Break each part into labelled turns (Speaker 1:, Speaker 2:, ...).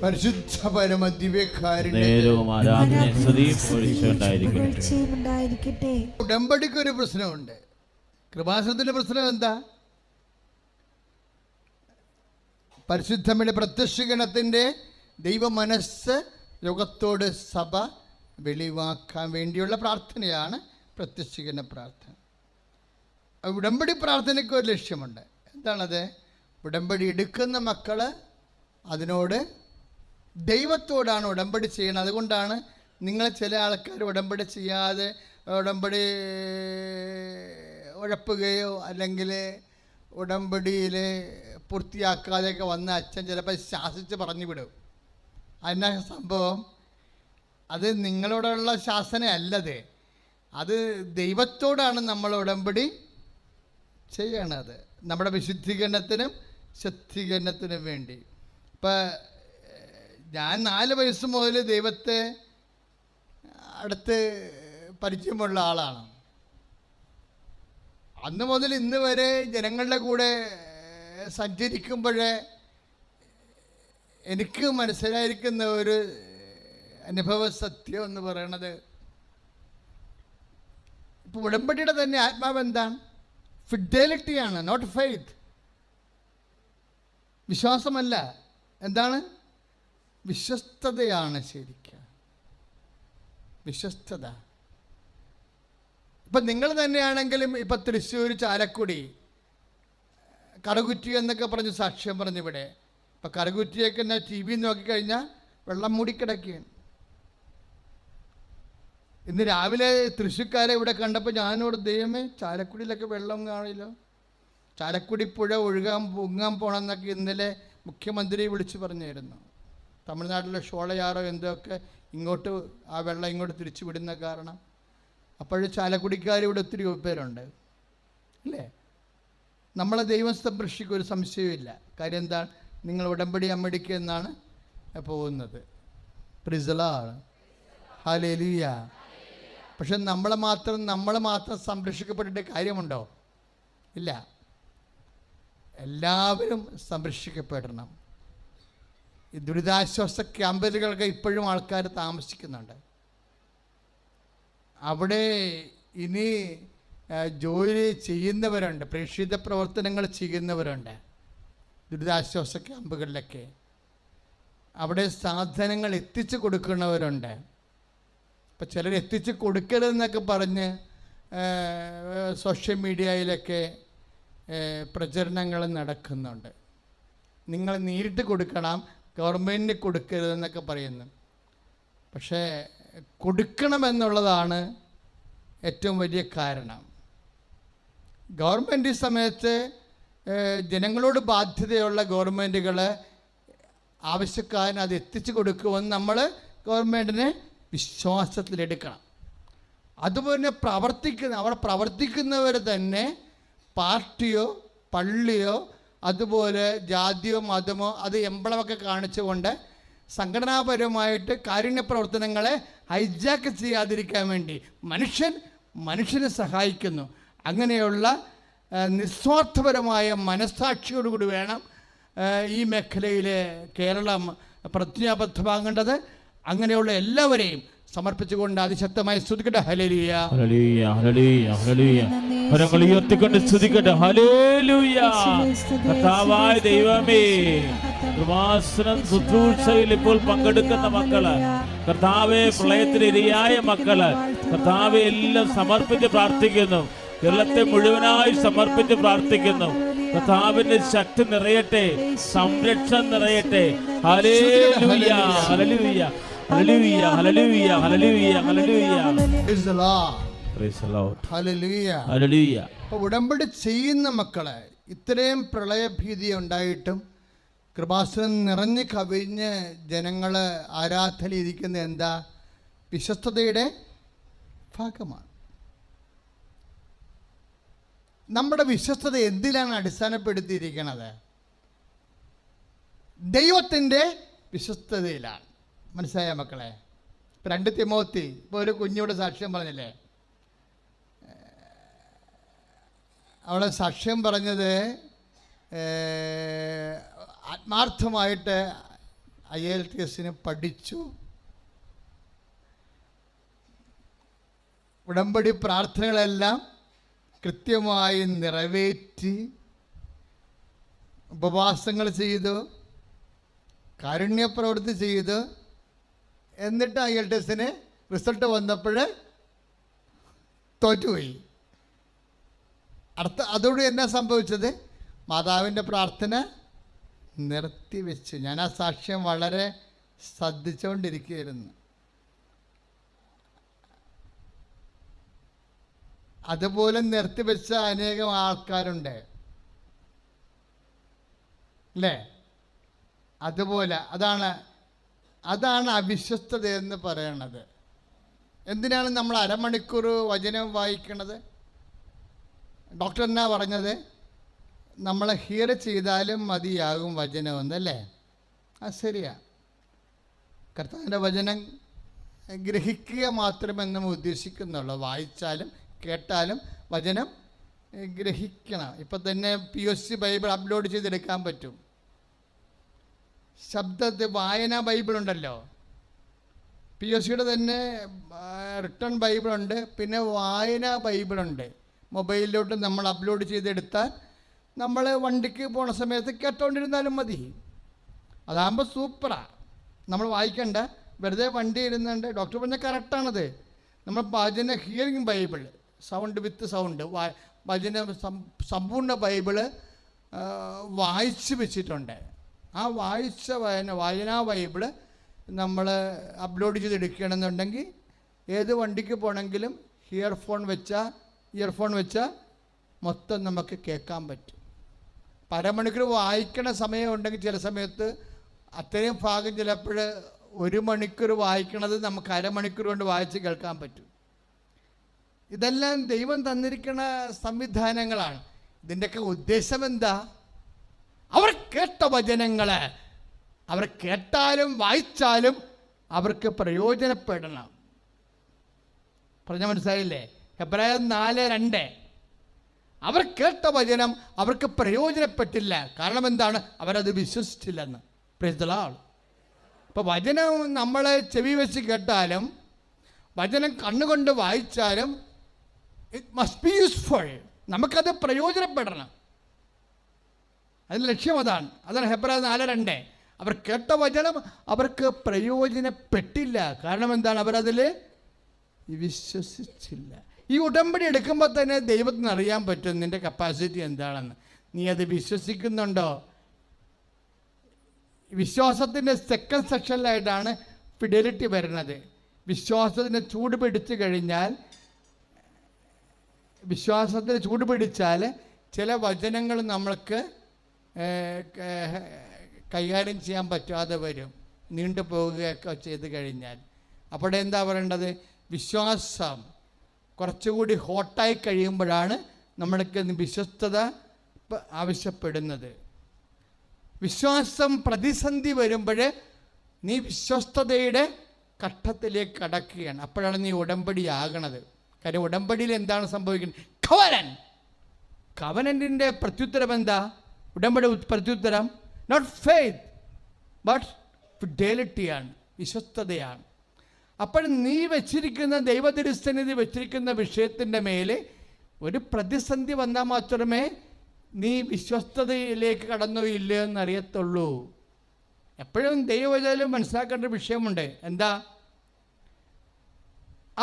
Speaker 1: പരിശുദ്ധ പരമ
Speaker 2: ദിവ്യകാരുണ്യത്തെ.
Speaker 1: ഉടമ്പടിക്കൊരു പ്രശ്നമുണ്ട്. കൃപാസനത്തിന്റെ പ്രശ്നം എന്താ? പരിശുദ്ധമ്മയുടെ പ്രത്യക്ഷീകരണത്തിന്റെ ദൈവ മനസ്സ് ലോകത്തോട് സഭ വെളിവാക്കാൻ വേണ്ടിയുള്ള പ്രാർത്ഥനയാണ് പ്രത്യക്ഷീകരണ പ്രാർത്ഥന. ഉടമ്പടി പ്രാർത്ഥനയ്ക്ക് ഒരു ലക്ഷ്യമുണ്ട്. എന്താണത്? ഉടമ്പടി എടുക്കുന്ന മക്കൾ അതിനോട് ദൈവത്തോടാണ് ഉടമ്പടി ചെയ്യുന്നത്. അതുകൊണ്ടാണ് നിങ്ങൾ ചില ആൾക്കാർ ഉടമ്പടി ചെയ്യാതെ ഉടമ്പടി ഉഴപ്പുകയോ അല്ലെങ്കിൽ ഉടമ്പടിയിൽ പൂർത്തിയാക്കാതെയൊക്കെ വന്ന അച്ഛൻ ചിലപ്പോൾ ശാസിച്ച് പറഞ്ഞു വിടും. അതിനാ സംഭവം? അത് നിങ്ങളോടുള്ള ശാസനയല്ലത്, അത് ദൈവത്തോടാണ് നമ്മൾ ഉടമ്പടി ചെയ്യണത്, നമ്മുടെ വിശുദ്ധീകരണത്തിനും ശുദ്ധീകരണത്തിനും വേണ്ടി. ഇപ്പം ഞാൻ 4 വയസ്സ് മുതൽ ദൈവത്തെ അടുത്ത് പരിചയമുള്ള ആളാണ്. അന്ന് മുതൽ ഇന്ന് വരെ ജനങ്ങളുടെ കൂടെ സഞ്ചരിക്കുമ്പോഴേ എനിക്ക് മനസ്സിലായിരിക്കുന്ന ഒരു അനുഭവ സത്യം എന്ന് പറയണത്, ഇപ്പോൾ ഉടമ്പടിയുടെ തന്നെ ആത്മാവ് എന്താണ്? ഫിഡലിറ്റിയാണ്, നോട്ട് ഫെയ്ത്ത്. വിശ്വാസമല്ല, എന്താണ്? വിശ്വസ്തതയാണ്. ശരിക്കും വിശ്വസ്തത. ഇപ്പം നിങ്ങൾ തന്നെയാണെങ്കിലും ഇപ്പം തൃശ്ശൂർ, ചാലക്കുടി, കറുകുറ്റി എന്നൊക്കെ പറഞ്ഞ് സാക്ഷ്യം പറഞ്ഞിവിടെ. ഇപ്പം കറുകുറ്റിയൊക്കെ ഞാൻ TV നോക്കിക്കഴിഞ്ഞാൽ വെള്ളം മൂടിക്കിടക്കുകയാണ്. ഇന്ന് രാവിലെ തൃശ്ശൂർക്കാരെ ഇവിടെ കണ്ടപ്പോൾ ഞാനോട്, ദൈവമേ ചാലക്കുടിയിലൊക്കെ വെള്ളം കാണില്ല, ചാലക്കുടി പുഴ പൊങ്ങാൻ പോകണമെന്നൊക്കെ ഇന്നലെ മുഖ്യമന്ത്രി വിളിച്ചു പറഞ്ഞായിരുന്നു. തമിഴ്നാട്ടിലെ ഷോളയാറോ എന്തൊക്കെ ഇങ്ങോട്ട് ആ വെള്ളം ഇങ്ങോട്ട് തിരിച്ചു വിടുന്ന കാരണം. അപ്പോഴും ചാലക്കുടിക്കാർ ഇവിടെ ഒത്തിരി പേരുണ്ട് അല്ലേ? നമ്മളെ ദൈവം സംരക്ഷിക്കും, ഒരു സംശയവുമില്ല. കാര്യം എന്താണ്? നിങ്ങൾ ഉടമ്പടി അമ്മടിക്കുക എന്നാണ് പോകുന്നത്. പ്രിസലാണ്, ഹല്ലേലൂയ. പക്ഷെ നമ്മൾ മാത്രം സംരക്ഷിക്കപ്പെട്ടിട്ട് കാര്യമുണ്ടോ? ഇല്ല, എല്ലാവരും സംരക്ഷിക്കപ്പെടണം. ഈ ദുരിതാശ്വാസ ക്യാമ്പുകളൊക്കെ ഇപ്പോഴും ആൾക്കാർ താമസിക്കുന്നുണ്ട്. അവിടെ ഇനി ജോലി ചെയ്യുന്നവരുണ്ട്, പ്രേക്ഷിത പ്രവർത്തനങ്ങൾ ചെയ്യുന്നവരുണ്ട് ദുരിതാശ്വാസ ക്യാമ്പുകളിലൊക്കെ. അവിടെ സാധനങ്ങൾ എത്തിച്ചു കൊടുക്കുന്നവരുണ്ട്. ഇപ്പം ചിലർ എത്തിച്ച് കൊടുക്കരുതെന്നൊക്കെ പറഞ്ഞ് സോഷ്യൽ മീഡിയയിലൊക്കെ പ്രചരണങ്ങൾ നടക്കുന്നുണ്ട്. നിങ്ങൾ നേരിട്ട് കൊടുക്കണം, ഗവൺമെൻറ്റിന് കൊടുക്കരുതെന്നൊക്കെ പറയുന്നു. പക്ഷേ കൊടുക്കണമെന്നുള്ളതാണ് ഏറ്റവും വലിയ കാരണം. ഗവൺമെൻറ് സമയത്ത് ജനങ്ങളോട് ബാധ്യതയുള്ള ഗവൺമെൻറ്റുകൾ ആവശ്യക്കാരന് അത് എത്തിച്ചു കൊടുക്കുമെന്ന് നമ്മൾ ഗവൺമെൻറ്റിനെ വിശ്വാസത്തിലെടുക്കണം. അതുപോലെ അവിടെ പ്രവർത്തിക്കുന്നവർ തന്നെ പാർട്ടിയോ പള്ളിയോ അതുപോലെ ജാതിയോ മതമോ അത് എംബ്ലമൊക്കെ കാണിച്ചുകൊണ്ട് സംഘടനാപരമായിട്ട് കാരുണ്യ പ്രവർത്തനങ്ങളെ ഹൈജാക്ക് ചെയ്യാതിരിക്കാൻ വേണ്ടി മനുഷ്യനെ സഹായിക്കുന്നു. അങ്ങനെയുള്ള നിസ്വാർത്ഥപരമായ മനസ്സാക്ഷിയോടുകൂടി വേണം ഈ മേഖലയിൽ കേരളം പ്രതിജ്ഞാബദ്ധമാകേണ്ടത്. അങ്ങനെയുള്ള എല്ലാവരെയും സമർപ്പിച്ചുകൊണ്ട് അതിശക്തമായി സ്തുതിക്കട്ടെ. ഹല്ലേലൂയ, ഹല്ലേലൂയ, ഹല്ലേലൂയ, ഹല്ലേലൂയ. കരങ്ങൾ ഉയർത്തിക്കൊണ്ട് സ്തുതിക്കട്ടെ. ഹല്ലേലൂയ. കർത്താവായ ദൈവമേ, കൃപാസനം ശുശ്രൂഷയിൽ ഇപ്പോൾ പങ്കെടുക്കുന്ന മക്കള്, കർത്താവെ പ്രളയത്തിന് ഇരയായ മക്കള്, കർത്താവെ എല്ലാം സമർപ്പിച്ച് പ്രാർത്ഥിക്കുന്നു. കേരളത്തെ മുഴുവനായി സമർപ്പിച്ച് പ്രാർത്ഥിക്കുന്നു. കർത്താവിന്റെ ശക്തി നിറയട്ടെ, സംരക്ഷണം നിറയട്ടെ. ഹല്ലേലൂയ, ഹല്ലേലൂയ, ഹല്ലേലൂയ, ഹല്ലേലൂയ, ഹല്ലേലൂയ, hallelujah. Praise the Lord, praise the Lord, hallelujah, hallelujah. അപ്പോൾ ഉടമ്പടി ചെയ്യുന്ന മക്കളെ, ഇത്രയും പ്രളയഭീതി ഉണ്ടായിട്ടും കൃപാസനം നിറഞ്ഞു കവിഞ്ഞ് ജനങ്ങൾ ആരാധനയിരിക്കുന്ന എന്താ? വിശ്വസ്തതയുടെ ഭാഗമാണ്. നമ്മുടെ വിശ്വസ്തത എന്തിലാണ് അടിസ്ഥാനപ്പെടുത്തിയിരിക്കുന്നത്? ദൈവത്തിൻ്റെ വിശ്വസ്തതയിലാണ്. മനസ്സിലായ മക്കളെ? 2 തിമോത്തി, ഇപ്പോൾ ഒരു കുഞ്ഞിയുടെ സാക്ഷ്യം പറഞ്ഞില്ലേ, അവളെ സാക്ഷ്യം പറഞ്ഞത് ആത്മാർത്ഥമായിട്ട് IELTS പഠിച്ചു. ഉടമ്പടി പ്രാർത്ഥനകളെല്ലാം കൃത്യമായി നിറവേറ്റി, ഉപവാസങ്ങൾ ചെയ്തു, കാരുണ്യപ്രവൃത്തി ചെയ്തു. എന്നിട്ട് IELTS റിസൾട്ട് വന്നപ്പോൾ തോറ്റുപോയി. അതോട് എന്നാ സംഭവിച്ചത്? മാതാവിൻ്റെ പ്രാർത്ഥന നിർത്തിവെച്ച്. ഞാൻ ആ സാക്ഷ്യം വളരെ ശ്രദ്ധിച്ചുകൊണ്ടിരിക്കുകയായിരുന്നു. അതുപോലെ നിർത്തിവെച്ച അനേകം ആൾക്കാരുണ്ട് അല്ലേ? അതുപോലെ അതാണ് അവിശ്വസ്തത എന്ന് പറയണത്. എന്തിനാണ് നമ്മൾ അരമണിക്കൂർ വചനം വായിക്കണത്? ഡോക്ടർ എന്നാ പറഞ്ഞത്? നമ്മൾ ഹിയർ ചെയ്താലും മതിയാകും വചനമെന്നല്ലേ? ശരിയാ. കർത്താവിൻ്റെ വചനം ഗ്രഹിക്കുക മാത്രമേ നമ്മൾ ഉദ്ദേശിക്കുന്നുള്ളൂ. വായിച്ചാലും കേട്ടാലും വചനം ഗ്രഹിക്കണം. ഇപ്പം തന്നെ POC ബൈബിൾ അപ്ലോഡ് ചെയ്തെടുക്കാൻ പറ്റും. ശബ്ദത്തിൽ വായനാ ബൈബിളുണ്ടല്ലോ. POCയുടെ തന്നെ റിട്ടേൺ ബൈബിളുണ്ട്, പിന്നെ വായനാ ബൈബിളുണ്ട്. മൊബൈലിലോട്ട് നമ്മൾ അപ്ലോഡ് ചെയ്തെടുത്താൽ നമ്മൾ വണ്ടിക്ക് പോണ സമയത്ത് കേട്ടോണ്ടിരുന്നാലും മതി. അതാകുമ്പോൾ സൂപ്പറാണ്. നമ്മൾ വായിക്കണ്ട, വെറുതെ വണ്ടി ഇരുന്നുണ്ട്. ഡോക്ടർ പറഞ്ഞാൽ കറക്റ്റാണത്. നമ്മൾ വചന hearing Bible, sound with sound, വചന സമ്പൂർണ്ണ ബൈബിള് വായിച്ച് വെച്ചിട്ടുണ്ട്. ആ വായനാ ബൈബിള് നമ്മൾ അപ്ലോഡ് ചെയ്തെടുക്കുകയാണെന്നുണ്ടെങ്കിൽ ഏത് വണ്ടിക്ക് പോകണമെങ്കിലും ഇയർഫോൺ വെച്ചാൽ മൊത്തം നമുക്ക് കേൾക്കാൻ പറ്റും. അരമണിക്കൂർ വായിക്കണ സമയം ഉണ്ടെങ്കിൽ ചില സമയത്ത് അത്രയും ഭാഗം ചിലപ്പോൾ 1 മണിക്കൂർ വായിക്കണത് നമുക്ക് അരമണിക്കൂർ കൊണ്ട് വായിച്ച് കേൾക്കാൻ പറ്റും. ഇതെല്ലാം ദൈവം തന്നിരിക്കുന്ന സംവിധാനങ്ങളാണ്. ഇതിൻ്റെയൊക്കെ ഉദ്ദേശം എന്താ? അവർ കേട്ട വചനങ്ങൾ അവർ കേട്ടാലും വായിച്ചാലും അവർക്ക് പ്രയോജനപ്പെടണം. പറഞ്ഞാൽ മനസ്സിലായില്ലേ? ഹെബ്രായർ 4:2. അവർ കേട്ട വചനം അവർക്ക് പ്രയോജനപ്പെട്ടില്ല. കാരണം എന്താണ്? അവരത് വിശ്വസിച്ചില്ലെന്ന്. Praise the Lord. അപ്പോൾ വചനം നമ്മൾ ചെവി വെച്ച് കേട്ടാലും വചനം കണ്ണുകൊണ്ട് വായിച്ചാലും ഇറ്റ് മസ്റ്റ് ബി യൂസ്ഫുൾ. നമുക്കത് പ്രയോജനപ്പെടണം. അതിൻ്റെ ലക്ഷ്യം അതാണ് ഹെബ്രായർ 4:2. അവർ കേട്ട വചനം അവർക്ക് പ്രയോജനപ്പെട്ടില്ല. കാരണം എന്താണ്? അവരതിൽ വിശ്വസിച്ചില്ല. ഈ ഉടമ്പടി എടുക്കുമ്പോൾ തന്നെ ദൈവത്തിന് അറിയാൻ പറ്റും നിൻ്റെ കപ്പാസിറ്റി എന്താണെന്ന്. നീ അത് വിശ്വസിക്കുന്നുണ്ടോ? വിശ്വാസത്തിൻ്റെ സെക്കൻഡ് സെക്ഷനിലായിട്ടാണ് ഫിഡലിറ്റി വരുന്നത്. വിശ്വാസത്തിന് ചൂട് പിടിച്ചാൽ ചില വചനങ്ങൾ നമ്മൾക്ക് കൈകാര്യം ചെയ്യാൻ പറ്റാതെ വരും, നീണ്ടു പോവുകയൊക്കെ ചെയ്ത് കഴിഞ്ഞാൽ. അപ്പോൾ എന്താ പറയേണ്ടത്? വിശ്വാസം കുറച്ചുകൂടി ഹോട്ടായി കഴിയുമ്പോഴാണ് നമ്മൾക്ക് വിശ്വസ്തത ആവശ്യപ്പെടുന്നത്. വിശ്വാസം പ്രതിസന്ധി വരുമ്പോൾ നീ വിശ്വസ്തതയുടെ ഘട്ടത്തിലേക്ക് കടക്കുകയാണ്. അപ്പോഴാണ് നീ ഉടമ്പടി ആകണത്. കാര്യം ഉടമ്പടിയിൽ എന്താണ് സംഭവിക്കുന്നത്? കവനൻറ്റിൻ്റെ പ്രത്യുത്തരം എന്താ? ഉടമ്പടി പ്രത്യുത്തരം നോട്ട് ഫെയ്ത്ത് ബട്ട് ഫിഡലിറ്റിയാണ്, വിശ്വസ്തതയാണ്. അപ്പോൾ നീ വെച്ചിരിക്കുന്ന ദൈവതിരുസന്നിധി വെച്ചിരിക്കുന്ന വിഷയത്തിൻ്റെ മേലെ ഒരു പ്രതിസന്ധി വന്നാൽ മാത്രമേ നീ വിശ്വസ്തതയിലേക്ക് കടന്നോ ഇല്ലയോ എന്നറിയത്തുള്ളൂ. എപ്പോഴും ദൈവവചനം മനസ്സിലാക്കേണ്ട വിഷയമുണ്ട്. എന്താ?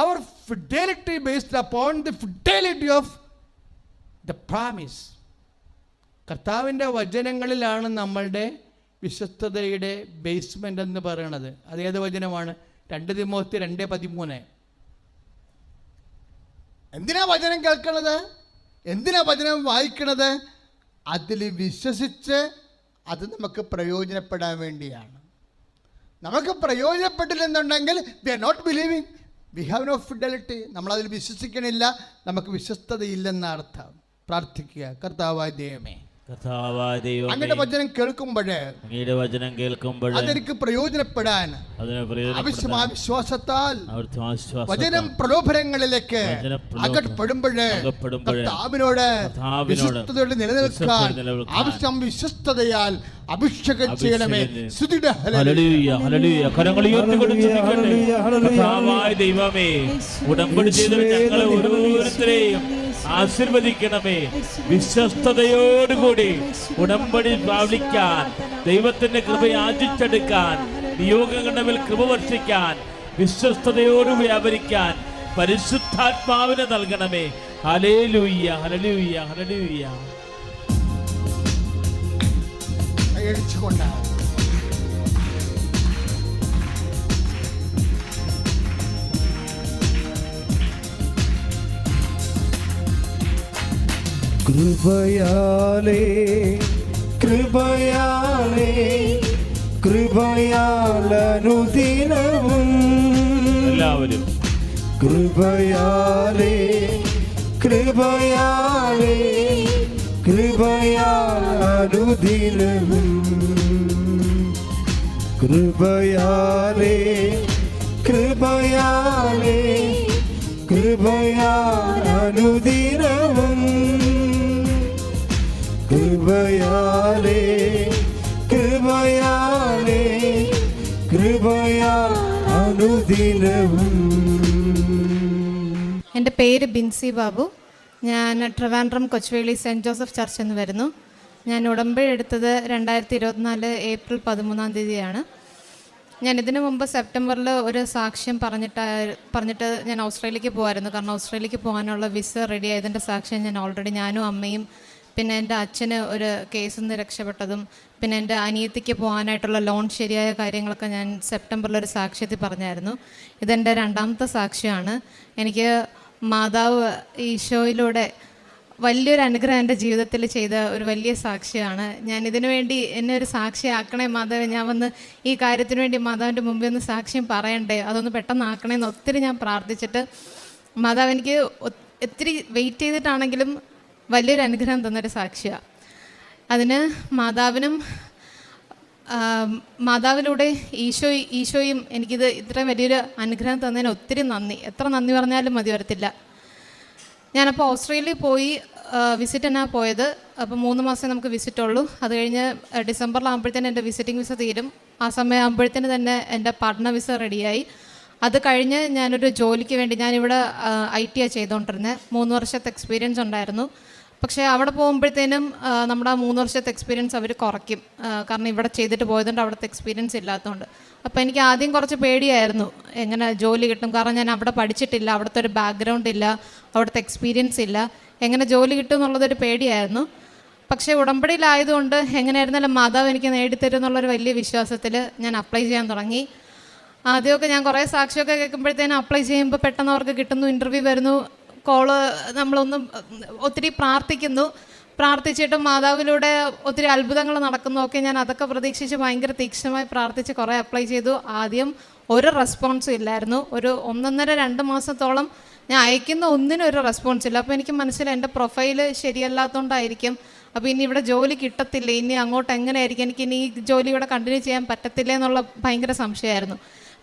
Speaker 1: അവർ fidelity based upon the fidelity of the promise. കർത്താവിൻ്റെ വചനങ്ങളിലാണ് നമ്മളുടെ വിശ്വസ്തതയുടെ ബേസ്മെൻ്റ് എന്ന് പറയണത്. അതേത് വചനമാണ്? 2 തിമോത്തി 2:13. എന്തിനാ വചനം കേൾക്കണത്? എന്തിനാ വചനം വായിക്കണത്? അതിൽ വിശ്വസിച്ച് അത് നമുക്ക് പ്രയോജനപ്പെടാൻ വേണ്ടിയാണ്. നമുക്ക് പ്രയോജനപ്പെട്ടില്ലെന്നുണ്ടെങ്കിൽ they are not believing, we have no fidelity. നമ്മളതിൽ വിശ്വസിക്കണില്ല, നമുക്ക് വിശ്വസ്തതയില്ലെന്ന അർത്ഥം. പ്രാർത്ഥിക്കുക. കർത്താവായ ദൈവമേ, അങ്ങയുടെ വചനം കേൾക്കുമ്പോഴേ അതെനിക്ക് പ്രയോജനപ്പെടാൻ ആവശ്യമായ വിശ്വാസത്താൽ വചനം പ്രലോഭനങ്ങളിലേക്ക് അകപ്പെടുമ്പോഴേ കർത്താവിനോട് വിശ്വസ്തയോടെ നിലനിൽക്കാൻ ആവശ്യം വിശ്വസ്തതയാൽ അഭിഷേകം ചെയ്യണമേ.
Speaker 2: ദൈവമേ, ഉടമ്പടി ചെയ്ത ഞങ്ങളെ ഓരോരുത്തരെയും ആശീർവദിക്കണമേ. വിശ്വസ്തയോടുകൂടി ഉടമ്പടി പാലിക്കാൻ, ദൈവത്തിന്റെ കൃപ യാചിച്ചെടുക്കാൻ, നിയോഗങ്ങളുടെ മേൽ കൃപ വർഷിക്കാൻ, വിശ്വസ്തയോട് വ്യാപരിക്കാൻ പരിശുദ്ധാത്മാവിനെ നൽകണമേ. ഹല്ലേലൂയ, ഹല്ലേലൂയ, ഹല്ലേലൂയ.
Speaker 3: കൃപയാലേ കൃപയാലേ കൃപയാലനുദിനവും
Speaker 2: എല്ലാവരും
Speaker 3: കൃപയാലേ കൃപയാലേ കൃപയാലനുദിനവും കൃപയാലേ കൃപയാലേ കൃപയാലനുദിനവും കൃപയാലേ കൃപയാലേ കൃപയാലനുദിനവും.
Speaker 4: എൻ്റെ പേര് ബിൻസി ബാബു. ഞാൻ Trivandrum Kochuveli saint Joseph church എന്ന് വരുന്നു. ഞാൻ ഉടമ്പടി എടുത്തത് 2024 ഏപ്രിൽ 13 ഞാൻ ഇതിനു മുമ്പ് സെപ്റ്റംബറിൽ ഒരു സാക്ഷ്യം പറഞ്ഞിട്ട് ഞാൻ ഓസ്ട്രേലിയക്ക് പോകുമായിരുന്നു. കാരണം ഓസ്ട്രേലിയക്ക് പോകാനുള്ള വിസ റെഡി ആയതിൻ്റെ സാക്ഷ്യം ഞാൻ ഓൾറെഡി ഞാനും അമ്മയും പിന്നെ എൻ്റെ അച്ഛന് ഒരു കേസിൽ നിന്ന് രക്ഷപ്പെട്ടതും പിന്നെ എൻ്റെ അനിയത്തിക്ക് പോകാനായിട്ടുള്ള ലോൺ ശരിയായ കാര്യങ്ങളൊക്കെ ഞാൻ സെപ്റ്റംബറിലൊരു സാക്ഷ്യത്തിൽ പറഞ്ഞായിരുന്നു. ഇതെൻ്റെ 2ാമത്തെ സാക്ഷ്യമാണ്. എനിക്ക് മാതാവ് ഈശോയിലൂടെ വലിയൊരു അനുഗ്രഹം എൻ്റെ ജീവിതത്തിൽ ചെയ്ത ഒരു വലിയ സാക്ഷിയാണ്. ഞാൻ ഇതിനു വേണ്ടി എന്നെ ഒരു സാക്ഷിയാക്കണേ മാതാവ്, ഞാൻ വന്ന് ഈ കാര്യത്തിന് വേണ്ടി മാതാവിൻ്റെ മുമ്പിൽ ഒന്ന് സാക്ഷ്യം പറയണ്ടേ, അതൊന്ന് പെട്ടെന്ന് ആക്കണേന്ന് ഒത്തിരി ഞാൻ പ്രാർത്ഥിച്ചിട്ട് മാതാവ് എനിക്ക് ഒത്തിരി വെയിറ്റ് ചെയ്തിട്ടാണെങ്കിലും വലിയൊരു അനുഗ്രഹം തന്നൊരു സാക്ഷിയാണ്. അതിന് മാതാവിലൂടെ ഈശോയും എനിക്കിത് ഇത്രയും വലിയൊരു അനുഗ്രഹം തന്നതിന് ഒത്തിരി നന്ദി. എത്ര നന്ദി പറഞ്ഞാലും മതി വരത്തില്ല. ഞാനപ്പോൾ ഓസ്ട്രേലിയയിൽ പോയി വിസിറ്റ് എന്നാ പോയത്. അപ്പോൾ 3 മാസം നമുക്ക് വിസിറ്റ് ഉള്ളൂ. അത് കഴിഞ്ഞ് ഡിസംബറിലാകുമ്പോഴത്തേന് എൻ്റെ വിസിറ്റിംഗ് വിസ തീരും. ആ സമയമാകുമ്പോഴത്തേന് തന്നെ എൻ്റെ പഠന വിസ റെഡിയായി. അത് കഴിഞ്ഞ് ഞാനൊരു ജോലിക്ക് വേണ്ടി ഞാനിവിടെ IT ചെയ്തുകൊണ്ടിരുന്നത്. 3 വർഷത്തെ എക്സ്പീരിയൻസ് ഉണ്ടായിരുന്നു. പക്ഷേ അവിടെ പോകുമ്പോഴത്തേനും നമ്മുടെ 3 വർഷത്തെ എക്സ്പീരിയൻസ് അവർ കുറയ്ക്കും. കാരണം ഇവിടെ ചെയ്തിട്ട് പോയതുകൊണ്ട് അവിടുത്തെ എക്സ്പീരിയൻസ് ഇല്ലാത്തതുകൊണ്ട്. അപ്പോൾ എനിക്ക് ആദ്യം കുറച്ച് പേടിയായിരുന്നു എങ്ങനെ ജോലി കിട്ടും. കാരണം ഞാൻ അവിടെ പഠിച്ചിട്ടില്ല, അവിടുത്തെ ഒരു ബാക്ക്ഗ്രൗണ്ട് ഇല്ല, അവിടുത്തെ എക്സ്പീരിയൻസ് ഇല്ല, എങ്ങനെ ജോലി കിട്ടും എന്നുള്ളതൊരു പേടിയായിരുന്നു. പക്ഷേ ഉടമ്പടിയിലായതുകൊണ്ട് എങ്ങനെയായിരുന്നാലും മാതാവ് എനിക്ക് നേടിത്തരും എന്നുള്ളൊരു വലിയ വിശ്വാസത്തിൽ ഞാൻ അപ്ലൈ ചെയ്യാൻ തുടങ്ങി. ആദ്യമൊക്കെ ഞാൻ കുറേ സാക്ഷിയൊക്കെ കേൾക്കുമ്പോഴത്തേനും അപ്ലൈ ചെയ്യുമ്പോൾ പെട്ടെന്ന് അവർക്ക് കിട്ടുന്നു, ഇൻ്റർവ്യൂ വരുന്നു, കോള്, നമ്മളൊന്നും ഒത്തിരി പ്രാർത്ഥിച്ചിട്ടും മാതാവിലൂടെ ഒത്തിരി അത്ഭുതങ്ങൾ നടക്കുന്നതൊക്കെ ഞാൻ അതൊക്കെ പ്രതീക്ഷിച്ച് ഭയങ്കര തീക്ഷ്ണമായി പ്രാർത്ഥിച്ച് കുറേ അപ്ലൈ ചെയ്തു. ആദ്യം ഒരു റെസ്പോൺസും ഇല്ലായിരുന്നു. ഒരു 1.5-2 മാസത്തോളം ഞാൻ അയക്കുന്ന ഒന്നിനും ഒരു റെസ്പോൺസ് ഇല്ല. അപ്പോൾ എനിക്ക് മനസ്സിലായി എൻ്റെ പ്രൊഫൈല് ശരിയല്ലാത്തതുകൊണ്ടായിരിക്കും. അപ്പോൾ ഇനി ഇവിടെ ജോലി കിട്ടത്തില്ല, ഇനി അങ്ങോട്ട് എങ്ങനെയായിരിക്കും, എനിക്ക് ഇനി ഈ ജോലി ഇവിടെ കണ്ടിന്യൂ ചെയ്യാൻ പറ്റത്തില്ല എന്നുള്ള ഭയങ്കര സംശയമായിരുന്നു.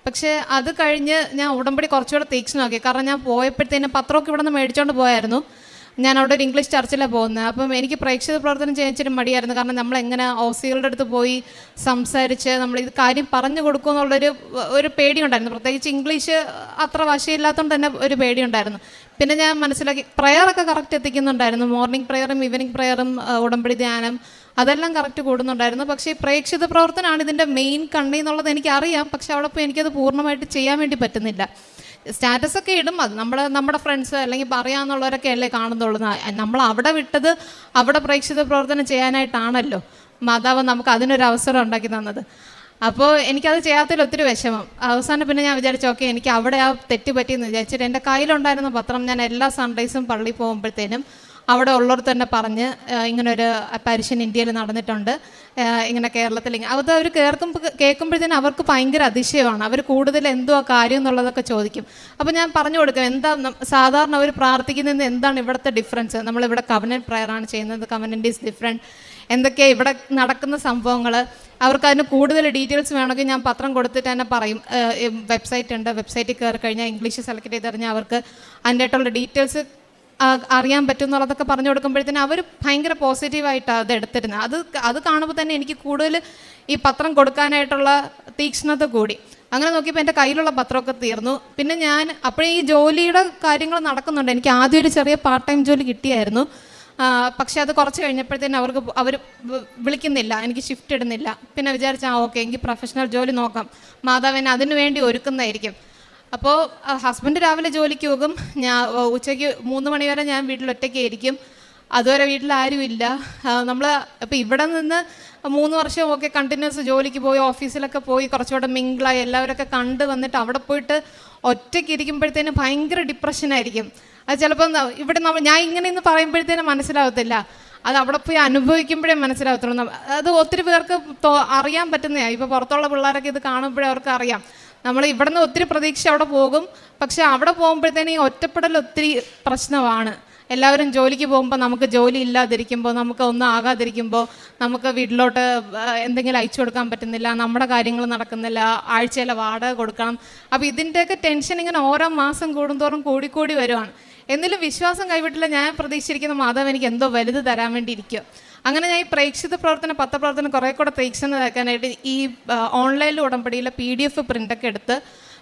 Speaker 4: പക്ഷേ അത് കഴിഞ്ഞ് ഞാൻ ഉടമ്പടി കുറച്ചുകൂടെ തീക്ഷ്ണമാക്കി. കാരണം ഞാൻ പോയപ്പോഴത്തേനും പത്രമൊക്കെ ഇവിടെ നിന്ന് മേടിച്ചുകൊണ്ട് പോയായിരുന്നു. ഞാൻ അവിടെ ഒരു ഇംഗ്ലീഷ് ചർച്ചിലാണ് പോകുന്നത്. അപ്പം എനിക്ക് പ്രേക്ഷിത പ്രവർത്തനം ചെയ്യാൻ ഇച്ചിരി മടിയായിരുന്നു. കാരണം നമ്മളെങ്ങനെ ഓസികളുടെ അടുത്ത് പോയി സംസാരിച്ച് നമ്മൾ ഇത് കാര്യം പറഞ്ഞു കൊടുക്കുമെന്നുള്ളൊരു പേടിയുണ്ടായിരുന്നു. പ്രത്യേകിച്ച് ഇംഗ്ലീഷ് അത്ര വശയില്ലാത്തതുകൊണ്ട് തന്നെ ഒരു പേടിയുണ്ടായിരുന്നു. പിന്നെ ഞാൻ മനസ്സിലാക്കി പ്രയറൊക്കെ കറക്റ്റ് എത്തിക്കുന്നുണ്ടായിരുന്നു. മോർണിംഗ് പ്രയറും ഈവനിങ് പ്രയറും ഉടമ്പടി ധ്യാനം അതെല്ലാം കറക്റ്റ് കൂടുന്നുണ്ടായിരുന്നു. പക്ഷേ ഈ പ്രേക്ഷിത പ്രവർത്തനമാണ് ഇതിൻ്റെ മെയിൻ കണ്ണി എന്നുള്ളത് എനിക്കറിയാം. പക്ഷെ അവിടെ പോയി എനിക്കത് പൂർണ്ണമായിട്ട് ചെയ്യാൻ വേണ്ടി പറ്റുന്നില്ല. സ്റ്റാറ്റസൊക്കെ ഇടും, അത് നമ്മുടെ ഫ്രണ്ട്സ് അല്ലെങ്കിൽ പറയാമെന്നുള്ളവരൊക്കെ അല്ലേ കാണുന്നുള്ളൂ. നമ്മൾ അവിടെ വിട്ടത് അവിടെ പ്രേക്ഷിത പ്രവർത്തനം ചെയ്യാനായിട്ടാണല്ലോ മാതാവ് നമുക്ക് അതിനൊരു അവസരം ഉണ്ടാക്കി തന്നത്. അപ്പോൾ എനിക്കത് ചെയ്യാത്തതിൽ ഒത്തിരി വിഷമം. അവസാനം പിന്നെ ഞാൻ വിചാരിച്ചു ഓക്കെ എനിക്ക് അവിടെ ആ തെറ്റ് പറ്റിയെന്ന് വിചാരിച്ചിട്ട് എൻ്റെ കയ്യിലുണ്ടായിരുന്ന പത്രം ഞാൻ എല്ലാ സൺഡേയ്സും പള്ളിയിൽ പോകുമ്പോഴത്തേനും അവിടെ ഉള്ളവർ തന്നെ പറഞ്ഞ് ഇങ്ങനൊരു അപ്പാരിഷൻ ഇന്ത്യയിൽ നടന്നിട്ടുണ്ട്, ഇങ്ങനെ കേരളത്തിൽ അത് അവർ കേൾക്കുമ്പോഴത്തേനും അവർക്ക് ഭയങ്കര അതിശയമാണ്. അവർ കൂടുതൽ എന്തോ ആ കാര്യം എന്നുള്ളതൊക്കെ ചോദിക്കും. അപ്പോൾ ഞാൻ പറഞ്ഞു കൊടുക്കും എന്താ സാധാരണ അവർ പ്രാർത്ഥിക്കുന്നതെന്ന്, എന്താണ് ഇവിടുത്തെ ഡിഫറൻസ്. നമ്മളിവിടെ കവനൻറ്റ് പ്രയറാണ് ചെയ്യുന്നത്, കവനൻറ്റ് ഈസ് ഡിഫറെൻറ്റ്. എന്തൊക്കെയാണ് ഇവിടെ നടക്കുന്ന സംഭവങ്ങൾ. അവർക്ക് അതിന് കൂടുതൽ ഡീറ്റെയിൽസ് വേണമെങ്കിൽ ഞാൻ പത്രം കൊടുത്തിട്ട് തന്നെ പറയും. വെബ്സൈറ്റ് ഉണ്ട്, വെബ്സൈറ്റിൽ കയറി കഴിഞ്ഞാൽ ഇംഗ്ലീഷ് സെലക്ട് ചെയ്തറിഞ്ഞാൽ അവർക്ക് അതിൻ്റെ ആയിട്ടുള്ള ഡീറ്റെയിൽസ് അറിയാൻ പറ്റും എന്നുള്ളതൊക്കെ പറഞ്ഞു കൊടുക്കുമ്പോഴത്തേനും അവർ ഭയങ്കര പോസിറ്റീവായിട്ടാണ് അത് എടുത്തിരുന്നത്. അത് കാണുമ്പോൾ തന്നെ എനിക്ക് കൂടുതൽ ഈ പത്രം കൊടുക്കാനായിട്ടുള്ള തീക്ഷ്ണത കൂടി. അങ്ങനെ നോക്കിയപ്പോൾ എൻ്റെ കയ്യിലുള്ള പത്രമൊക്കെ തീർന്നു. പിന്നെ ഞാൻ അപ്പോഴേ ഈ ജോലിയുടെ കാര്യങ്ങൾ നടക്കുന്നുണ്ട്. എനിക്ക് ആദ്യം ഒരു ചെറിയ പാർട്ട് ടൈം ജോലി കിട്ടിയായിരുന്നു. പക്ഷെ അത് കുറച്ച് കഴിഞ്ഞപ്പോഴത്തേനും അവർ വിളിക്കുന്നില്ല, എനിക്ക് ഷിഫ്റ്റ് ഇടുന്നില്ല. പിന്നെ വിചാരിച്ചാൽ ഓക്കെ, എനിക്ക് പ്രൊഫഷണൽ ജോലി നോക്കാം, മാതാവിനെ അതിനു വേണ്ടി ഒരുക്കുന്നതായിരിക്കും. അപ്പോൾ ഹസ്ബൻഡ് രാവിലെ ജോലിക്ക് പോകും, ഞാൻ ഉച്ചയ്ക്ക് 3 മണി വരെ ഞാൻ വീട്ടിൽ ഒറ്റയ്ക്കായിരിക്കും. അതുവരെ വീട്ടിൽ ആരുമില്ല. നമ്മൾ ഇപ്പോൾ ഇവിടെ നിന്ന് 3 വർഷം ഒക്കെ കണ്ടിന്യൂസ് ജോലിക്ക് പോയി, ഓഫീസിലൊക്കെ പോയി കുറച്ചുകൂടെ മിങ്കിളായി എല്ലാവരൊക്കെ കണ്ട് വന്നിട്ട് അവിടെ പോയിട്ട് ഒറ്റയ്ക്ക് ഇരിക്കുമ്പോഴത്തേനും ഭയങ്കര ഡിപ്രഷനായിരിക്കും. അത് ചിലപ്പോൾ ഇവിടെ ഞാൻ ഇങ്ങനെ ഇന്ന് പറയുമ്പോഴത്തേനും മനസ്സിലാവത്തില്ല, അത് അവിടെ പോയി അനുഭവിക്കുമ്പോഴേ മനസ്സിലാവത്തുള്ളൂ. അത് ഒത്തിരി പേർക്ക് അറിയാൻ പറ്റുന്നതാണ്. ഇപ്പോൾ പുറത്തുള്ള പിള്ളേരൊക്കെ ഇത് കാണുമ്പോഴേ അവർക്ക് അറിയാം. നമ്മൾ ഇവിടെ നിന്ന് ഒത്തിരി പ്രതീക്ഷ അവിടെ പോകും, പക്ഷെ അവിടെ പോകുമ്പോഴത്തേനും ഈ ഒറ്റപ്പെടൽ ഒത്തിരി പ്രശ്നമാണ്. എല്ലാവരും ജോലിക്ക് പോകുമ്പോൾ നമുക്ക് ജോലി ഇല്ലാതിരിക്കുമ്പോൾ, നമുക്ക് ഒന്നും ആകാതിരിക്കുമ്പോൾ, നമുക്ക് വീട്ടിലോട്ട് എന്തെങ്കിലും അയച്ചു കൊടുക്കാൻ പറ്റുന്നില്ല, നമ്മുടെ കാര്യങ്ങൾ നടക്കുന്നില്ല, ആഴ്ചയിലെ വാടക കൊടുക്കണം. അപ്പോൾ ഇതിൻ്റെയൊക്കെ ടെൻഷൻ ഇങ്ങനെ ഓരോ മാസം കൂടുന്തോറും കൂടിക്കൂടി വരുവാണ്. എന്നിലും വിശ്വാസം കൈവിട്ടില്ല. ഞാൻ പ്രതീക്ഷിച്ചിരിക്കുന്ന മാതാവ് എനിക്ക് എന്തോ വലുത് തരാൻ വേണ്ടി ഇരിക്കുക. അങ്ങനെ ഞാൻ ഈ പ്രേക്ഷിത പ്രവർത്തനം, പത്രപ്രവർത്തനം കുറേ കൂടെ തീക്ഷ്ണതയാക്കാനായിട്ട് ഈ ഓൺലൈനിൽ ഉടമ്പടിയിലെ PDF പ്രിൻ്റൊക്കെ എടുത്ത്